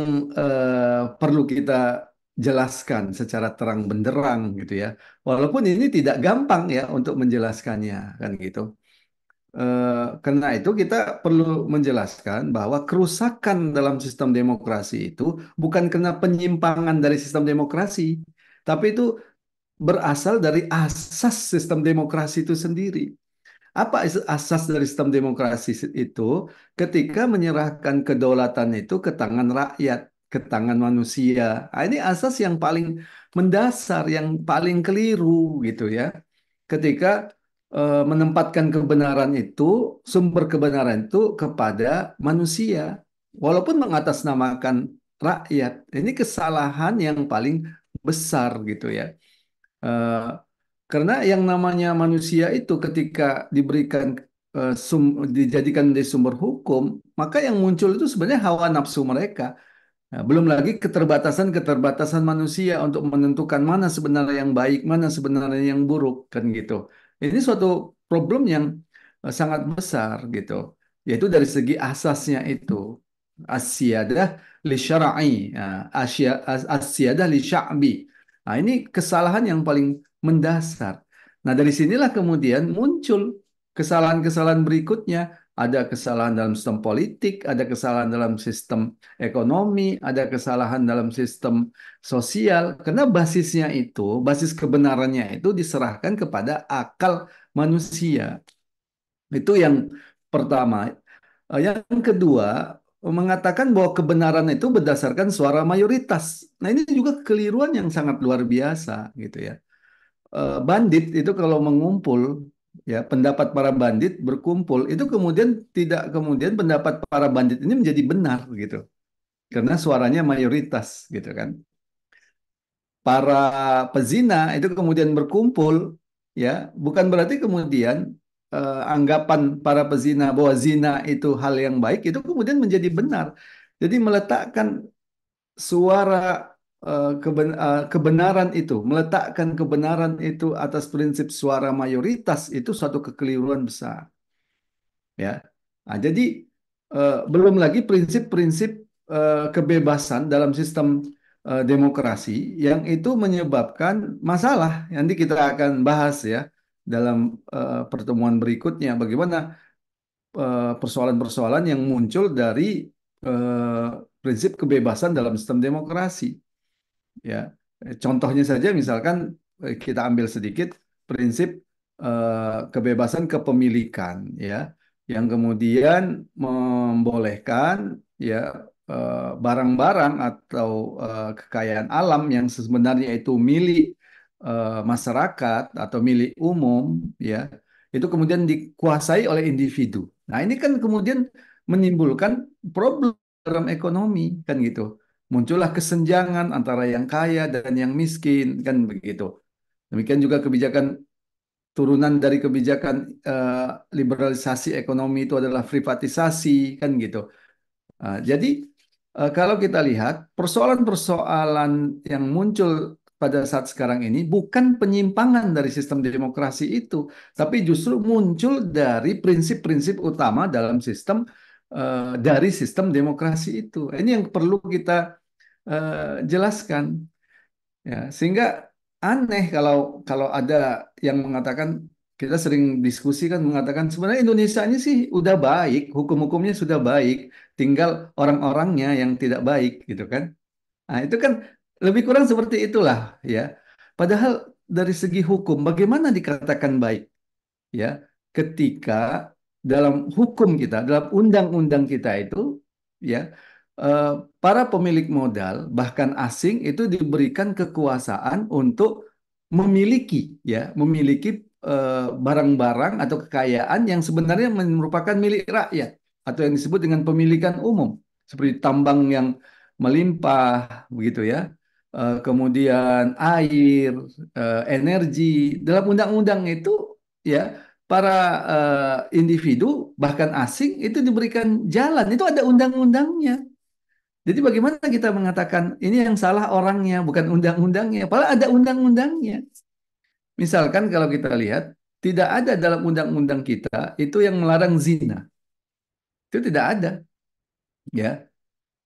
perlu kita jelaskan secara terang benderang gitu ya, walaupun ini tidak gampang ya untuk menjelaskannya kan gitu. Karena itu kita perlu menjelaskan bahwa kerusakan dalam sistem demokrasi itu bukan karena penyimpangan dari sistem demokrasi, tapi itu berasal dari asas sistem demokrasi itu sendiri. Apa asas dari sistem demokrasi itu? Ketika menyerahkan kedaulatan itu ke tangan rakyat, ke tangan manusia. Nah, ini asas yang paling mendasar, yang paling keliru gitu ya. Ketika menempatkan kebenaran itu, sumber kebenaran itu kepada manusia, walaupun mengatasnamakan rakyat. Ini kesalahan yang paling besar gitu ya. Eh, karena yang namanya manusia itu ketika diberikan dijadikan dari sumber hukum, maka yang muncul itu sebenarnya hawa nafsu mereka. Nah, belum lagi keterbatasan manusia untuk menentukan mana sebenarnya yang baik, mana sebenarnya yang buruk, kan gitu. Ini suatu problem yang sangat besar gitu. Yaitu dari segi asasnya itu. Asyadah li syar'i, asyadah li sya'bi. Nah, ini kesalahan yang paling mendasar. Nah, dari sinilah kemudian muncul kesalahan-kesalahan berikutnya. Ada kesalahan dalam sistem politik, ada kesalahan dalam sistem ekonomi, ada kesalahan dalam sistem sosial, karena basisnya itu, basis kebenarannya itu diserahkan kepada akal manusia. Itu yang pertama. Yang kedua, mengatakan bahwa kebenaran itu berdasarkan suara mayoritas. Nah, ini juga kekeliruan yang sangat luar biasa gitu ya. Bandit itu kalau mengumpul, ya pendapat para bandit berkumpul, itu kemudian tidak kemudian pendapat para bandit ini menjadi benar gitu karena suaranya mayoritas gitu kan. Para pezina itu kemudian berkumpul, ya bukan berarti kemudian anggapan para pezina bahwa zina itu hal yang baik itu kemudian menjadi benar. Jadi meletakkan suara kebenaran itu, meletakkan kebenaran itu atas prinsip suara mayoritas itu suatu kekeliruan besar. Ya. Nah, jadi belum lagi prinsip-prinsip kebebasan dalam sistem demokrasi yang itu menyebabkan masalah. Nanti kita akan bahas ya dalam pertemuan berikutnya bagaimana persoalan-persoalan yang muncul dari eh, prinsip kebebasan dalam sistem demokrasi. Ya, contohnya saja misalkan kita ambil sedikit prinsip kebebasan kepemilikan, ya, yang kemudian membolehkan ya barang-barang atau kekayaan alam yang sebenarnya itu milik masyarakat atau milik umum, ya, itu kemudian dikuasai oleh individu. Nah, ini kan kemudian menimbulkan problem dalam ekonomi, kan gitu. Muncullah kesenjangan antara yang kaya dan yang miskin, kan begitu. Demikian juga kebijakan turunan dari kebijakan eh, liberalisasi ekonomi itu adalah privatisasi, kan gitu. Jadi kalau kita lihat persoalan-persoalan yang muncul pada saat sekarang ini bukan penyimpangan dari sistem demokrasi itu, tapi justru muncul dari prinsip-prinsip utama dalam sistem dari sistem demokrasi itu. Ini yang perlu kita jelaskan. Ya, sehingga aneh kalau kalau ada yang mengatakan, kita sering diskusi kan mengatakan sebenarnya Indonesia ini sih udah baik, hukum-hukumnya sudah baik, tinggal orang-orangnya yang tidak baik gitu kan. Nah, itu kan lebih kurang seperti itulah ya. Padahal dari segi hukum bagaimana dikatakan baik ya ketika dalam hukum kita, dalam undang-undang kita itu ya eh, para pemilik modal bahkan asing itu diberikan kekuasaan untuk memiliki memiliki barang-barang atau kekayaan yang sebenarnya merupakan milik rakyat atau yang disebut dengan pemilikan umum seperti tambang yang melimpah begitu ya. Kemudian air, energi dalam undang-undang itu ya para individu bahkan asing itu diberikan jalan. Itu ada undang-undangnya. Jadi bagaimana kita mengatakan ini yang salah orangnya, bukan undang-undangnya. Padahal ada undang-undangnya. Misalkan kalau kita lihat, tidak ada dalam undang-undang kita itu yang melarang zina. Itu tidak ada. Ya,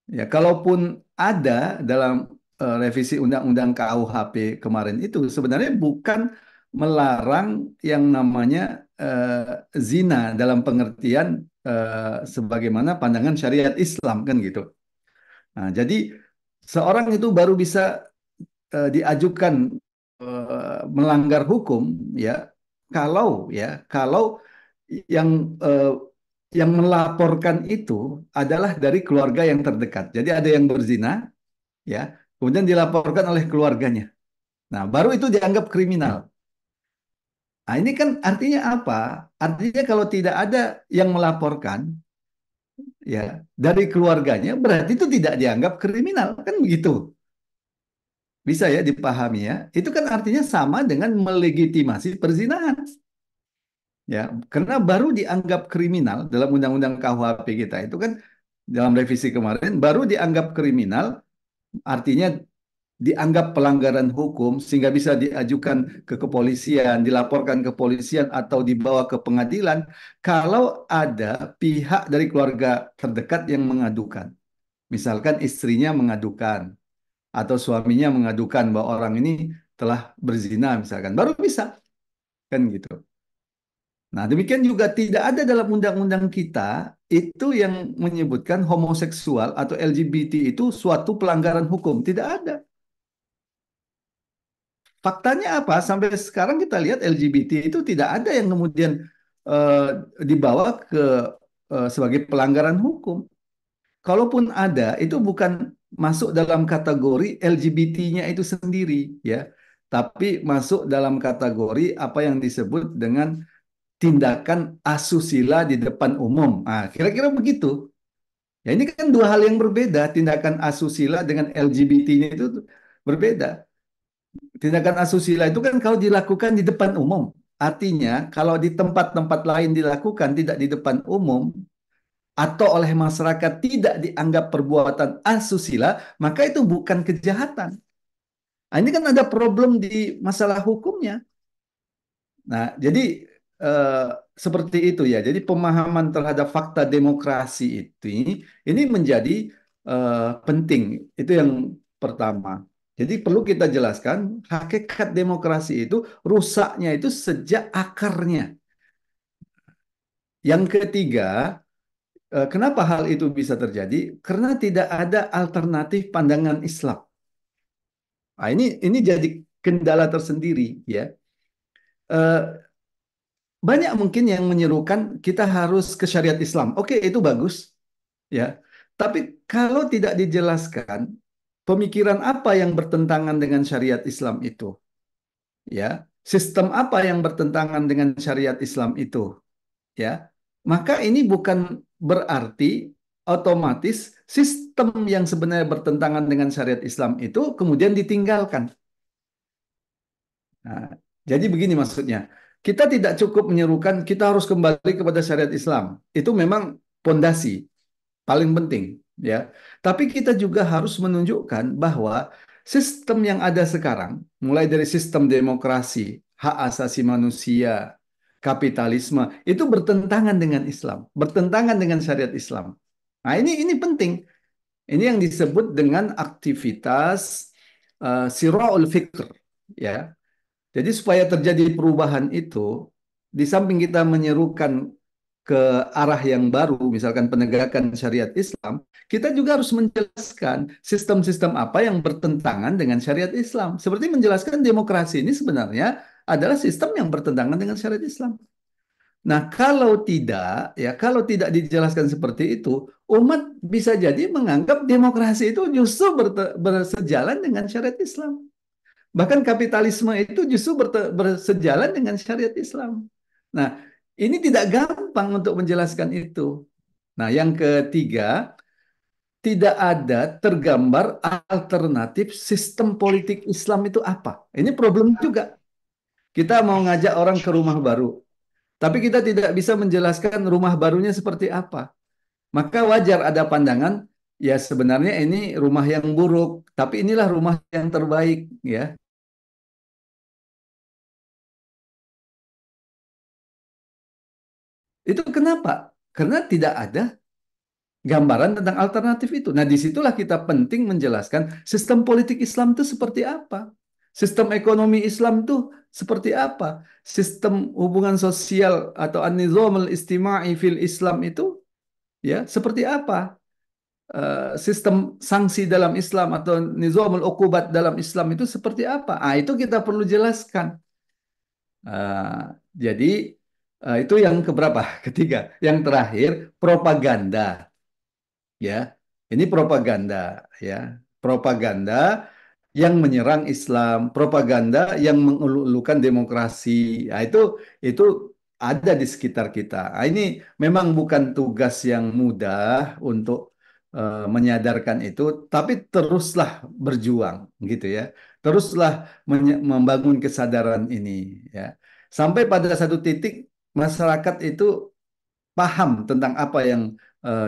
ya, kalaupun ada dalam revisi Undang-Undang KUHP kemarin itu sebenarnya bukan melarang yang namanya zina dalam pengertian sebagaimana pandangan syariat Islam kan gitu. Nah, jadi seorang itu baru bisa diajukan melanggar hukum ya kalau yang eh, yang melaporkan itu adalah dari keluarga yang terdekat. Jadi ada yang berzina ya, kemudian dilaporkan oleh keluarganya. Nah, baru itu dianggap kriminal. Nah, ini kan artinya apa? Artinya kalau tidak ada yang melaporkan ya dari keluarganya, berarti itu tidak dianggap kriminal, kan begitu. Bisa ya dipahami ya. Itu kan artinya sama dengan melegitimasi perzinahan. Ya, karena baru dianggap kriminal dalam undang-undang KUHP kita itu kan dalam revisi kemarin baru dianggap kriminal, artinya dianggap pelanggaran hukum sehingga bisa diajukan ke kepolisian, dilaporkan ke kepolisian atau dibawa ke pengadilan kalau ada pihak dari keluarga terdekat yang mengadukan. Misalkan istrinya mengadukan atau suaminya mengadukan bahwa orang ini telah berzina misalkan, baru bisa kan gitu. Nah, demikian juga tidak ada dalam undang-undang kita itu yang menyebutkan homoseksual atau LGBT itu suatu pelanggaran hukum. Tidak ada. Faktanya apa? Sampai sekarang kita lihat LGBT itu tidak ada yang kemudian eh, dibawa ke sebagai pelanggaran hukum. Kalaupun ada, itu bukan masuk dalam kategori LGBT-nya itu sendiri, ya, tapi masuk dalam kategori apa yang disebut dengan tindakan asusila di depan umum. Ah, kira-kira begitu. Ya, ini kan dua hal yang berbeda. Tindakan asusila dengan LGBT-nya itu berbeda. Tindakan asusila itu kan kalau dilakukan di depan umum. Artinya, kalau di tempat-tempat lain dilakukan tidak di depan umum, atau oleh masyarakat tidak dianggap perbuatan asusila, maka itu bukan kejahatan. Nah, ini kan ada problem di masalah hukumnya. Nah, jadi eh, seperti itu ya. Jadi pemahaman terhadap fakta demokrasi ini menjadi penting. Itu yang pertama. Jadi perlu kita jelaskan hakikat demokrasi itu rusaknya itu sejak akarnya. Yang ketiga, kenapa hal itu bisa terjadi? Karena tidak ada alternatif pandangan Islam. Nah, ini jadi kendala tersendiri ya. Eh, Banyak mungkin yang menyerukan kita harus ke syariat Islam. Oke, itu bagus ya. Tapi kalau tidak dijelaskan pemikiran apa yang bertentangan dengan syariat Islam itu, ya, sistem apa yang bertentangan dengan syariat Islam itu, ya, maka ini bukan berarti otomatis sistem yang sebenarnya bertentangan dengan syariat Islam itu kemudian ditinggalkan. Nah, jadi begini maksudnya, kita tidak cukup menyerukan kita harus kembali kepada syariat Islam. Itu memang pondasi paling penting, ya. Tapi kita juga harus menunjukkan bahwa Sistem yang ada sekarang, mulai dari sistem demokrasi, hak asasi manusia, kapitalisme, itu bertentangan dengan Islam, bertentangan dengan syariat Islam. Nah, ini penting. Ini yang disebut dengan aktivitas sira'ul fikr, ya. Jadi supaya terjadi perubahan itu, di samping kita menyerukan ke arah yang baru, misalkan penegakan syariat Islam, kita juga harus menjelaskan sistem-sistem apa yang bertentangan dengan syariat Islam. Seperti menjelaskan demokrasi ini sebenarnya adalah sistem yang bertentangan dengan syariat Islam. Nah, kalau tidak dijelaskan seperti itu, umat bisa jadi menganggap demokrasi itu justru bersejalan dengan syariat Islam. Bahkan kapitalisme itu justru bersejalan dengan syariat Islam. Nah, ini tidak gampang untuk menjelaskan itu. Nah, yang ketiga, tidak ada tergambar alternatif sistem politik Islam itu apa. Ini problem juga. Kita mau ngajak orang ke rumah baru, tapi kita tidak bisa menjelaskan rumah barunya seperti apa. Maka wajar ada pandangan, ya sebenarnya ini rumah yang buruk, tapi inilah rumah yang terbaik, ya. Itu kenapa? Karena tidak ada gambaran tentang alternatif itu. Nah, disitulah kita penting menjelaskan sistem politik Islam itu seperti apa. Sistem ekonomi Islam itu seperti apa. Sistem hubungan sosial atau an-nizam al-istima'i fil Islam itu ya seperti apa. Sistem sanksi dalam Islam atau nizamul uqubat dalam Islam itu seperti apa. Ah, itu kita perlu jelaskan. Jadi itu yang keberapa? Ketiga. Yang terakhir, propaganda. Ya, ini propaganda, ya, propaganda yang menyerang Islam, propaganda yang mengelu-elukan demokrasi. Nah, itu ada di sekitar kita. Nah, ini memang bukan tugas yang mudah untuk menyadarkan itu, tapi teruslah berjuang, gitu ya. Teruslah membangun kesadaran ini, ya. Sampai pada satu titik masyarakat itu paham tentang apa yang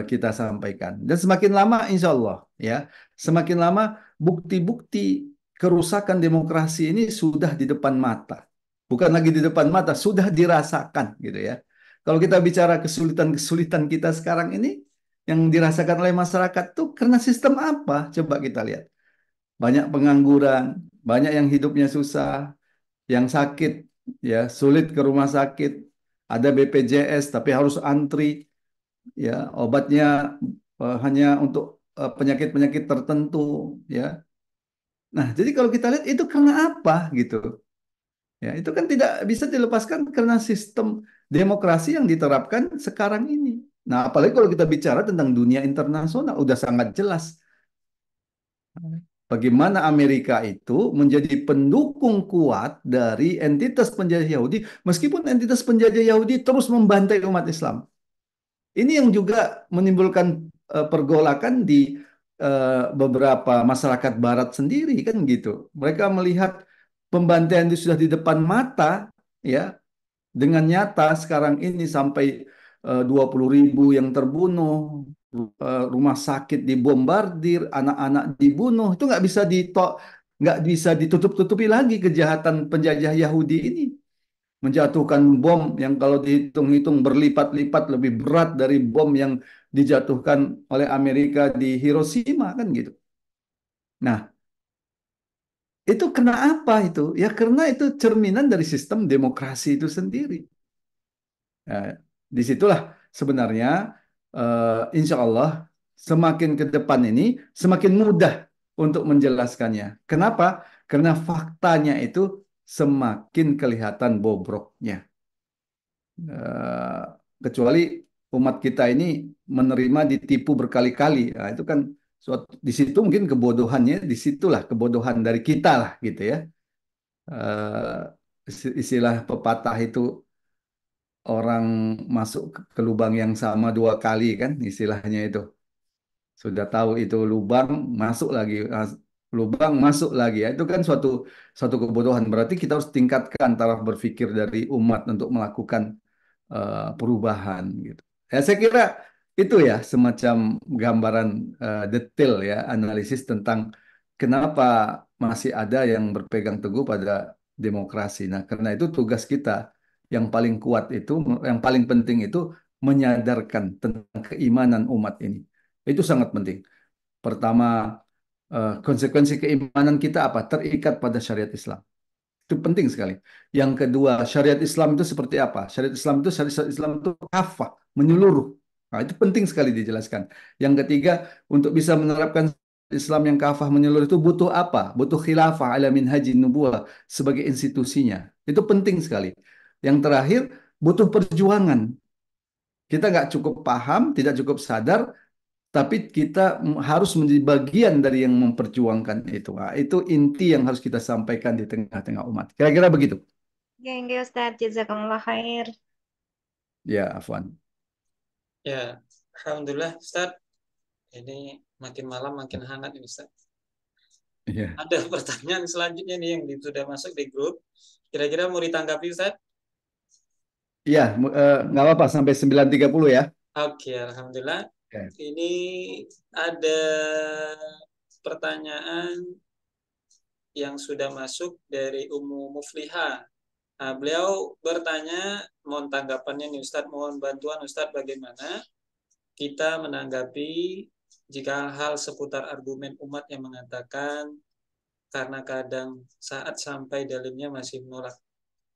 kita sampaikan. Dan semakin lama, insya Allah, ya, semakin lama bukti-bukti kerusakan demokrasi ini sudah di depan mata. Bukan lagi di depan mata, sudah dirasakan, gitu ya. Kalau kita bicara kesulitan-kesulitan kita sekarang ini, yang dirasakan oleh masyarakat tuh karena sistem apa? Coba kita lihat. Banyak pengangguran, banyak yang hidupnya susah, yang sakit, ya, sulit ke rumah sakit, ada BPJS tapi harus antri, ya, obatnya hanya untuk penyakit-penyakit tertentu, ya. Nah, jadi kalau kita lihat itu karena apa gitu, ya, itu kan tidak bisa dilepaskan karena sistem demokrasi yang diterapkan sekarang ini. Nah, apalagi kalau kita bicara tentang dunia internasional udah sangat jelas bagaimana Amerika itu menjadi pendukung kuat dari entitas penjajah Yahudi, meskipun entitas penjajah Yahudi terus membantai umat Islam. Ini yang juga menimbulkan pergolakan di beberapa masyarakat Barat sendiri kan gitu. Mereka melihat pembantaian itu sudah di depan mata, ya, dengan nyata sekarang ini sampai 20.000 yang terbunuh, rumah sakit dibombardir, anak-anak dibunuh, itu nggak bisa ditutup-tutupi lagi kejahatan penjajah Yahudi ini menjatuhkan bom yang kalau dihitung-hitung berlipat-lipat lebih berat dari bom yang dijatuhkan oleh Amerika di Hiroshima kan gitu. Nah, itu kena apa itu? Ya karena itu cerminan dari sistem demokrasi itu sendiri. Nah, disitulah sebenarnya insya Allah semakin ke depan ini semakin mudah untuk menjelaskannya. Kenapa? Karena faktanya itu semakin kelihatan bobroknya. Eh, Kecuali umat kita ini menerima ditipu berkali-kali. Nah, itu kan di situ mungkin kebodohannya, disitulah kebodohan dari kita lah gitu ya. Istilah pepatah itu orang masuk ke lubang yang sama dua kali kan istilahnya itu. Sudah tahu itu lubang, masuk lagi. Lubang, masuk lagi ya. Itu kan suatu suatu kebodohan. Berarti kita harus tingkatkan taraf berpikir dari umat untuk melakukan perubahan gitu. Ya, saya kira itu ya semacam gambaran detail ya analisis tentang kenapa masih ada yang berpegang teguh pada demokrasi. Nah, karena itu tugas kita yang paling kuat itu, yang paling penting itu menyadarkan tentang keimanan umat ini. Itu sangat penting. Pertama, konsekuensi keimanan kita apa? Terikat pada syariat Islam. Itu penting sekali. Yang kedua, syariat Islam itu seperti apa? Syariat Islam itu kafah, menyeluruh. Nah, itu penting sekali dijelaskan. Yang ketiga, untuk bisa menerapkan Islam yang kafah menyeluruh itu butuh apa? Butuh khilafah ala minhajin nubuwah sebagai institusinya. Itu penting sekali. Yang terakhir, butuh perjuangan. Kita nggak cukup paham, tidak cukup sadar, tapi kita harus menjadi bagian dari yang memperjuangkan itu. Nah, itu inti yang harus kita sampaikan di tengah-tengah umat. Kira-kira begitu. Ya, enggak Ustaz, jazakumullah khair. Ya, Afwan. Ya, alhamdulillah Ustaz. Ini makin malam makin hangat ini Ustaz. Iya. Ada pertanyaan selanjutnya nih yang sudah masuk di grup. Kira-kira mau ditanggapi Ustaz? Iya, nggak apa-apa sampai 9.30 ya. Oke, alhamdulillah. Oke. Ini ada pertanyaan yang sudah masuk dari Ummu Mufliha. Nah, beliau bertanya, mohon tanggapannya nih Ustadz, mohon bantuan Ustadz bagaimana kita menanggapi jika hal seputar argumen umat yang mengatakan karena kadang saat sampai dalilnya masih menolak.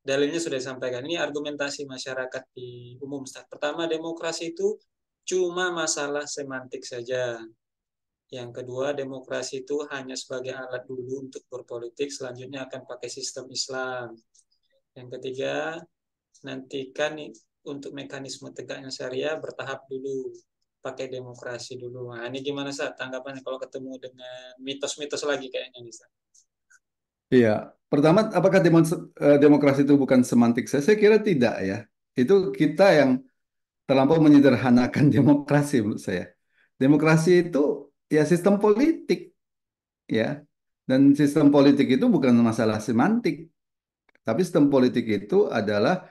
Dalilnya sudah disampaikan. Ini argumentasi masyarakat di umum, Ustadz. Pertama, demokrasi itu cuma masalah semantik saja. Yang kedua, demokrasi itu hanya sebagai alat dulu untuk berpolitik, selanjutnya akan pakai sistem Islam. Yang ketiga, nantikan untuk mekanisme tegaknya syariah bertahap dulu, pakai demokrasi dulu. Nah, ini gimana Ustaz tanggapannya kalau ketemu dengan mitos-mitos lagi kayaknya nih Ustaz? Iya. Pertama, apakah demokrasi itu bukan semantik? Saya kira tidak ya. Itu kita yang terlampau menyederhanakan demokrasi menurut saya. Demokrasi itu ya sistem politik ya. Dan sistem politik itu bukan masalah semantik, tapi sistem politik itu adalah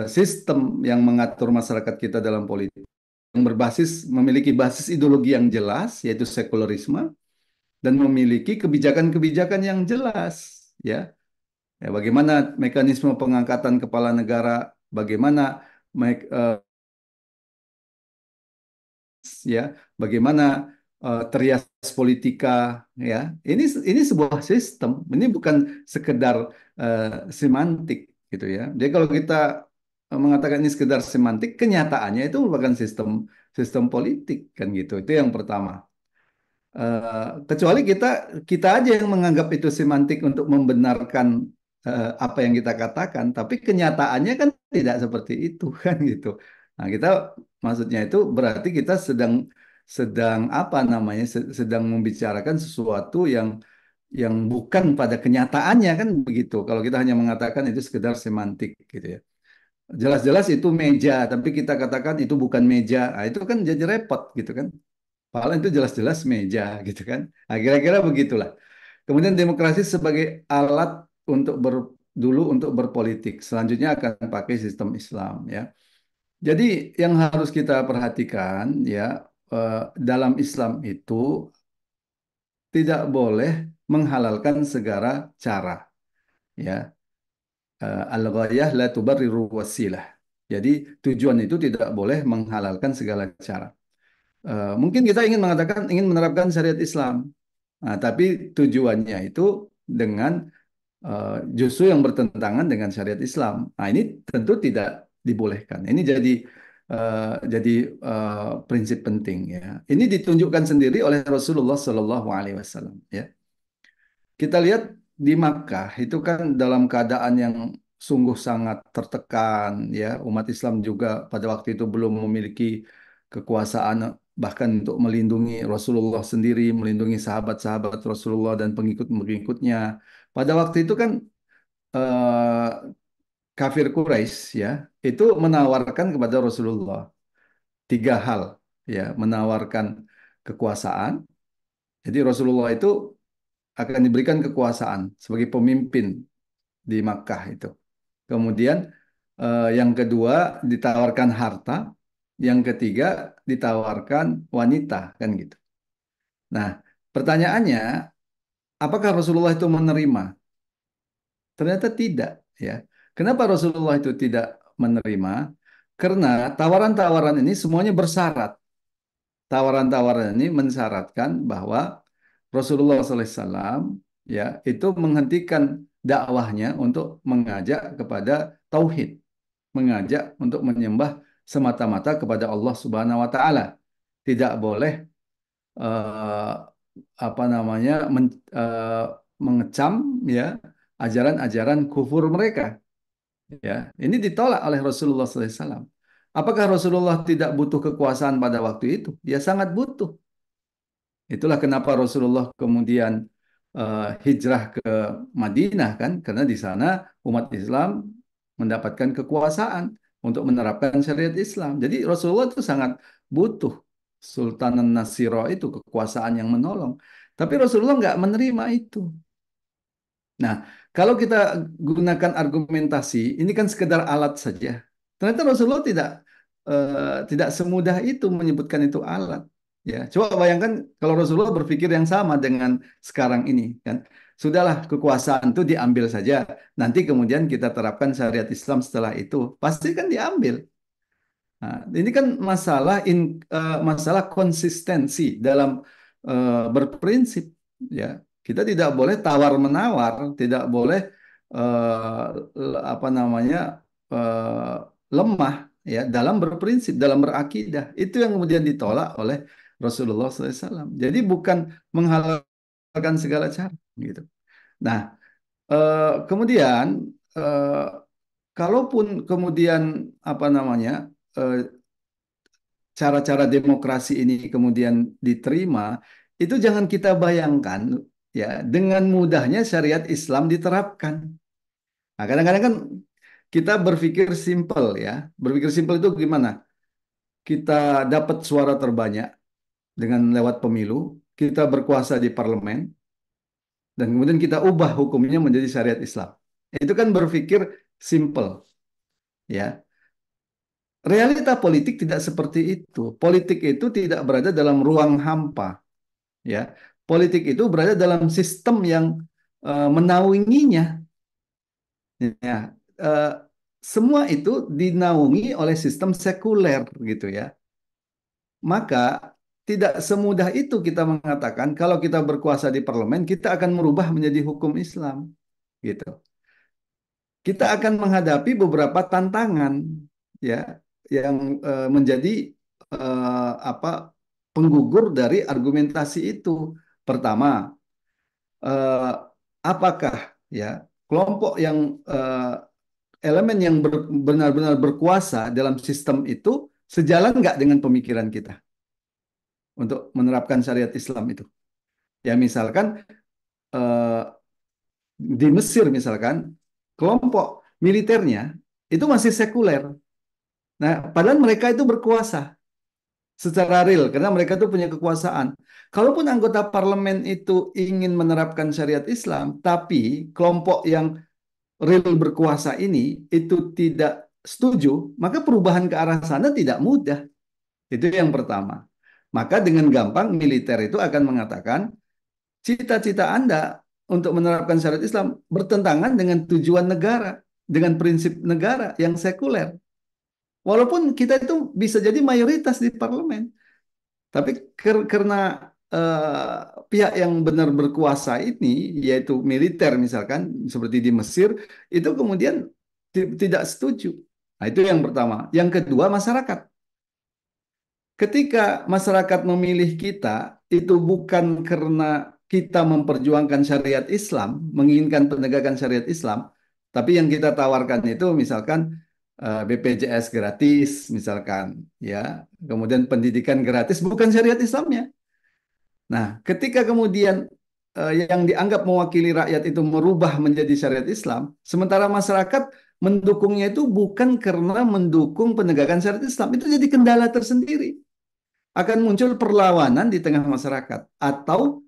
sistem yang mengatur masyarakat kita dalam politik yang memiliki basis ideologi yang jelas yaitu sekularisme dan memiliki kebijakan-kebijakan yang jelas ya. Ya, bagaimana mekanisme pengangkatan kepala negara, bagaimana ya, bagaimana trias politika ya. Ini sebuah sistem. Ini bukan sekedar eh, semantik gitu ya. Jadi kalau kita mengatakan ini sekedar semantik, kenyataannya itu merupakan sistem sistem politik kan gitu. Itu yang pertama. Kecuali kita kita aja yang menganggap itu semantik untuk membenarkan apa yang kita katakan, tapi kenyataannya kan tidak seperti itu kan gitu. Nah, kita maksudnya itu berarti kita sedang sedang apa namanya sedang membicarakan sesuatu yang bukan pada kenyataannya kan begitu. Kalau kita hanya mengatakan itu sekedar semantik gitu ya. Jelas-jelas itu meja, tapi kita katakan itu bukan meja. Nah, itu kan jadi repot gitu kan. Padahal itu jelas-jelas meja gitu kan. Nah, kira-kira begitulah. Kemudian demokrasi sebagai alat untuk dulu untuk berpolitik. Selanjutnya akan pakai sistem Islam ya. Jadi yang harus kita perhatikan ya dalam Islam itu tidak boleh menghalalkan segala cara ya. Al-ghayah la tubarriru wasilah. Jadi tujuan itu tidak boleh menghalalkan segala cara. Mungkin kita ingin mengatakan ingin menerapkan syariat Islam. Nah, tapi tujuannya itu dengan justru yang bertentangan dengan syariat Islam. Nah, ini tentu tidak dibolehkan. Ini jadi prinsip penting ya. Ini ditunjukkan sendiri oleh Rasulullah Shallallahu Alaihi Wasallam ya. Kita lihat di Makkah itu kan dalam keadaan yang sungguh sangat tertekan ya. Umat Islam juga pada waktu itu belum memiliki kekuasaan bahkan untuk melindungi Rasulullah sendiri, melindungi sahabat-sahabat Rasulullah dan pengikut-pengikutnya. Pada waktu itu kan eh, kafir Quraisy ya, itu menawarkan kepada Rasulullah tiga hal ya, menawarkan kekuasaan. Jadi Rasulullah itu akan diberikan kekuasaan sebagai pemimpin di Makkah itu. Kemudian yang kedua ditawarkan harta, yang ketiga ditawarkan wanita kan gitu. Nah, pertanyaannya Apakah Rasulullah itu menerima? Ternyata tidak, ya. Kenapa Rasulullah itu tidak menerima? Karena tawaran-tawaran ini semuanya bersyarat. Tawaran-tawaran ini mensyaratkan bahwa Rasulullah SAW ya itu menghentikan dakwahnya untuk mengajak kepada tauhid, mengajak untuk menyembah semata-mata kepada Allah Subhanahu wa taala. Tidak boleh eh, apa namanya mengecam ya ajaran-ajaran kufur mereka. Ya, ini ditolak oleh Rasulullah SAW. Apakah Rasulullah tidak butuh kekuasaan pada waktu itu? Ya sangat butuh. Itulah kenapa Rasulullah kemudian hijrah ke Madinah kan, karena di sana umat Islam mendapatkan kekuasaan untuk menerapkan syariat Islam. Jadi Rasulullah itu sangat butuh Sultan Nasiro itu kekuasaan yang menolong. Tapi Rasulullah nggak menerima itu. Nah, kalau kita gunakan argumentasi, ini kan sekedar alat saja. Ternyata Rasulullah tidak semudah itu menyebutkan itu alat. Ya, coba bayangkan kalau Rasulullah berpikir yang sama dengan sekarang ini, kan? Sudahlah kekuasaan itu diambil saja. Nanti kemudian kita terapkan syariat Islam setelah itu, pasti kan diambil. Nah, ini kan masalah konsistensi dalam berprinsip, ya. Kita tidak boleh tawar-menawar, tidak boleh apa namanya eh, lemah, ya, dalam berprinsip, dalam berakidah. Itu yang kemudian ditolak oleh Rasulullah SAW. Jadi bukan menghalalkan segala cara, gitu. Nah, kemudian eh, kalaupun kemudian apa namanya eh, cara-cara demokrasi ini kemudian diterima, itu jangan kita bayangkan ya dengan mudahnya syariat Islam diterapkan. Nah, kadang-kadang kan kita berpikir simpel ya. Berpikir simpel itu gimana? Kita dapat suara terbanyak dengan lewat pemilu, kita berkuasa di parlemen, dan kemudian kita ubah hukumnya menjadi syariat Islam. Itu kan berpikir simpel ya. Realita politik tidak seperti itu. Politik itu tidak berada dalam ruang hampa. Ya, politik itu berada dalam sistem yang menaunginya. Ya, eh, semua itu dinaungi oleh sistem sekuler gitu ya. Maka tidak semudah itu kita mengatakan kalau kita berkuasa di parlemen kita akan merubah menjadi hukum Islam gitu. Kita akan menghadapi beberapa tantangan ya yang menjadi apa penggugur dari argumentasi itu. Pertama, eh, apakah ya kelompok yang elemen yang benar-benar berkuasa dalam sistem itu sejalan nggak dengan pemikiran kita untuk menerapkan syariat Islam itu? Ya misalkan eh, di Mesir misalkan kelompok militernya itu masih sekuler. Nah, padahal mereka itu berkuasa secara real karena mereka itu punya kekuasaan. Kalaupun anggota parlemen itu ingin menerapkan syariat Islam, tapi kelompok yang real berkuasa ini itu tidak setuju, maka perubahan ke arah sana tidak mudah. Itu yang pertama. Maka dengan gampang militer itu akan mengatakan cita-cita Anda untuk menerapkan syariat Islam bertentangan dengan tujuan negara, dengan prinsip negara yang sekuler. Walaupun kita itu bisa jadi mayoritas di parlemen, tapi karena eh, pihak yang benar berkuasa ini, yaitu militer misalkan, seperti di Mesir, itu kemudian tidak setuju. Nah, itu yang pertama. Yang kedua, masyarakat. Ketika masyarakat memilih kita, itu bukan karena kita memperjuangkan syariat Islam, menginginkan penegakan syariat Islam, tapi yang kita tawarkan itu misalkan BPJS gratis, misalkan, ya, kemudian pendidikan gratis, bukan syariat Islamnya. Nah, ketika kemudian yang dianggap mewakili rakyat itu merubah menjadi syariat Islam, sementara masyarakat mendukungnya itu bukan karena mendukung penegakan syariat Islam, itu jadi kendala tersendiri. Akan muncul perlawanan di tengah masyarakat, atau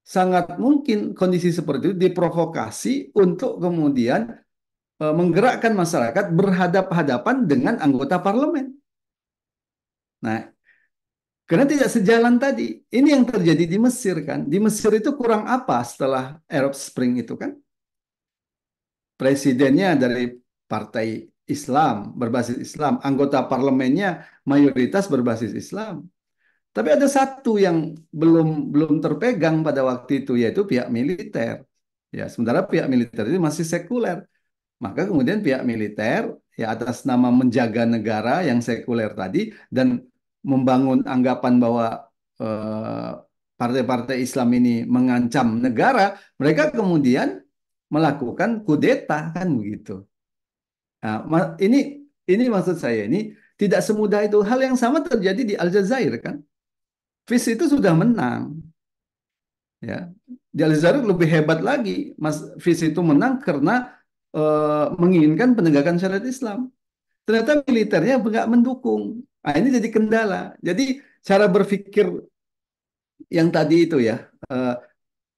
sangat mungkin kondisi seperti itu diprovokasi untuk kemudian menggerakkan masyarakat berhadap-hadapan dengan anggota parlemen. Nah, Karena tidak sejalan tadi. Ini yang terjadi di Mesir kan. Di Mesir itu kurang apa setelah Arab Spring itu kan? Presidennya dari partai Islam, berbasis Islam. Anggota parlemennya mayoritas berbasis Islam. Tapi ada satu yang belum belum terpegang pada waktu itu, yaitu pihak militer. Ya, sementara pihak militer itu masih sekuler. Maka kemudian pihak militer ya atas nama menjaga negara yang sekuler tadi dan membangun anggapan bahwa eh, partai-partai Islam ini mengancam negara, mereka kemudian melakukan kudeta kan begitu. Nah, ini maksud saya ini tidak semudah itu. Hal yang sama terjadi di Aljazair kan. FIS itu sudah menang ya. Di Aljazair lebih hebat lagi. Mas FIS itu menang karena menginginkan penegakan syariat Islam. Ternyata militernya nggak mendukung. Nah, ini jadi kendala. Jadi cara berpikir yang tadi itu ya, eh,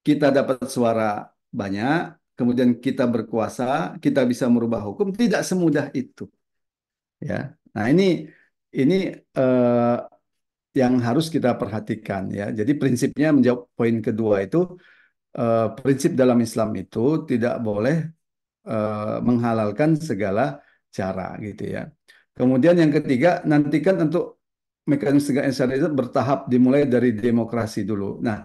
kita dapat suara banyak, kemudian kita berkuasa, kita bisa merubah hukum, tidak semudah itu. Ya, nah ini eh, yang harus kita perhatikan ya. Jadi prinsipnya menjawab poin kedua itu, prinsip dalam Islam itu tidak boleh menghalalkan segala cara gitu ya. Kemudian yang ketiga, nantikan untuk mekanisme tegak syariat itu bertahap dimulai dari demokrasi dulu. Nah,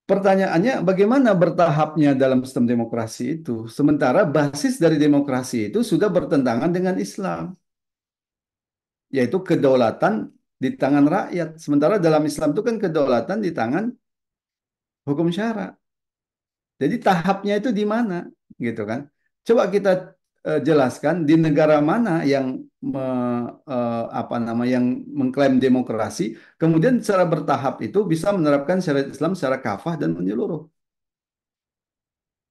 pertanyaannya bagaimana bertahapnya dalam sistem demokrasi itu? Sementara basis dari demokrasi itu sudah bertentangan dengan Islam, yaitu kedaulatan di tangan rakyat. Sementara dalam Islam itu kan kedaulatan di tangan hukum syara. Jadi tahapnya itu di mana, gitu kan? Coba kita jelaskan di negara mana yang apa nama yang mengklaim demokrasi, kemudian secara bertahap itu bisa menerapkan syariat Islam secara kafah dan menyeluruh.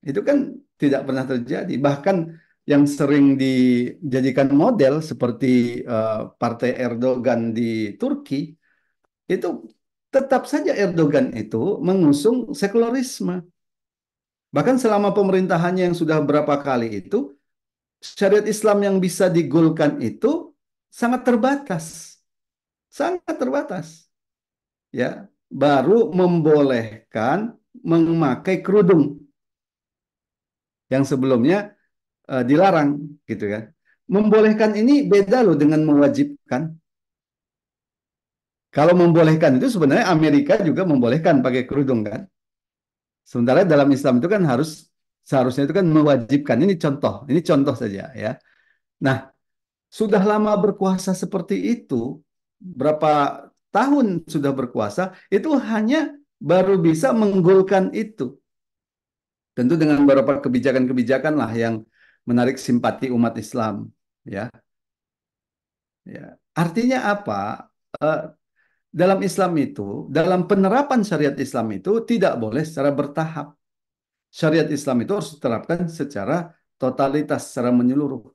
Itu kan tidak pernah terjadi. Bahkan yang sering dijadikan model seperti Partai Erdogan di Turki, itu tetap saja Erdogan itu mengusung sekularisme. Bahkan selama pemerintahannya yang sudah berapa kali itu, syariat Islam yang bisa digolkan itu sangat terbatas. Sangat terbatas. Ya, baru membolehkan memakai kerudung yang sebelumnya dilarang gitu kan. Membolehkan ini beda loh dengan mewajibkan. Kalau membolehkan itu sebenarnya Amerika juga membolehkan pakai kerudung kan. Sementara dalam Islam itu kan seharusnya itu kan mewajibkan. Ini contoh saja ya. Nah, sudah lama berkuasa seperti itu, berapa tahun sudah berkuasa, itu hanya baru bisa menggolkan itu. Tentu dengan beberapa kebijakan-kebijakan lah yang menarik simpati umat Islam, ya. Ya. Artinya apa? Eh, dalam Islam itu, dalam penerapan syariat Islam itu tidak boleh secara bertahap. Syariat Islam itu harus diterapkan secara totalitas, secara menyeluruh.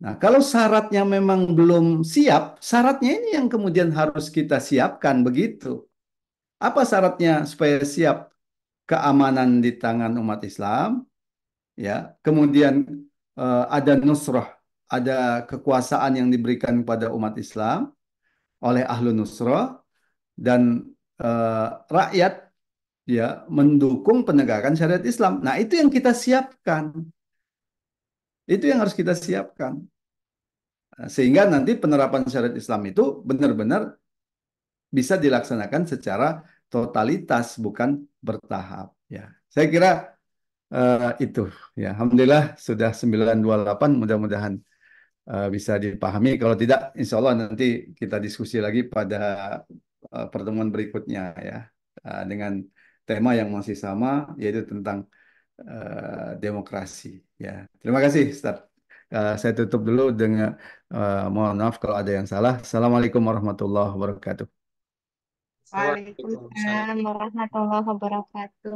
Nah, kalau syaratnya memang belum siap, syaratnya ini yang kemudian harus kita siapkan begitu. Apa syaratnya supaya siap? Keamanan di tangan umat Islam, ya. Kemudian ada nusrah, ada kekuasaan yang diberikan kepada umat Islam oleh ahlu nusrah dan eh, rakyat ya mendukung penegakan syariat Islam. Nah, itu yang kita siapkan. Itu yang harus kita siapkan. Nah, sehingga nanti penerapan syariat Islam itu benar-benar bisa dilaksanakan secara totalitas, bukan bertahap. Ya, saya kira itu. Ya, alhamdulillah sudah 928. Mudah-mudahan bisa dipahami. Kalau tidak, insya Allah nanti kita diskusi lagi pada pertemuan berikutnya ya, dengan tema yang masih sama, yaitu tentang demokrasi. Ya, terima kasih, Ustaz. Saya tutup dulu dengan mohon maaf kalau ada yang salah. Assalamualaikum warahmatullahi wabarakatuh. Waalaikumsalam. Waalaikumsalam warahmatullahi wabarakatuh.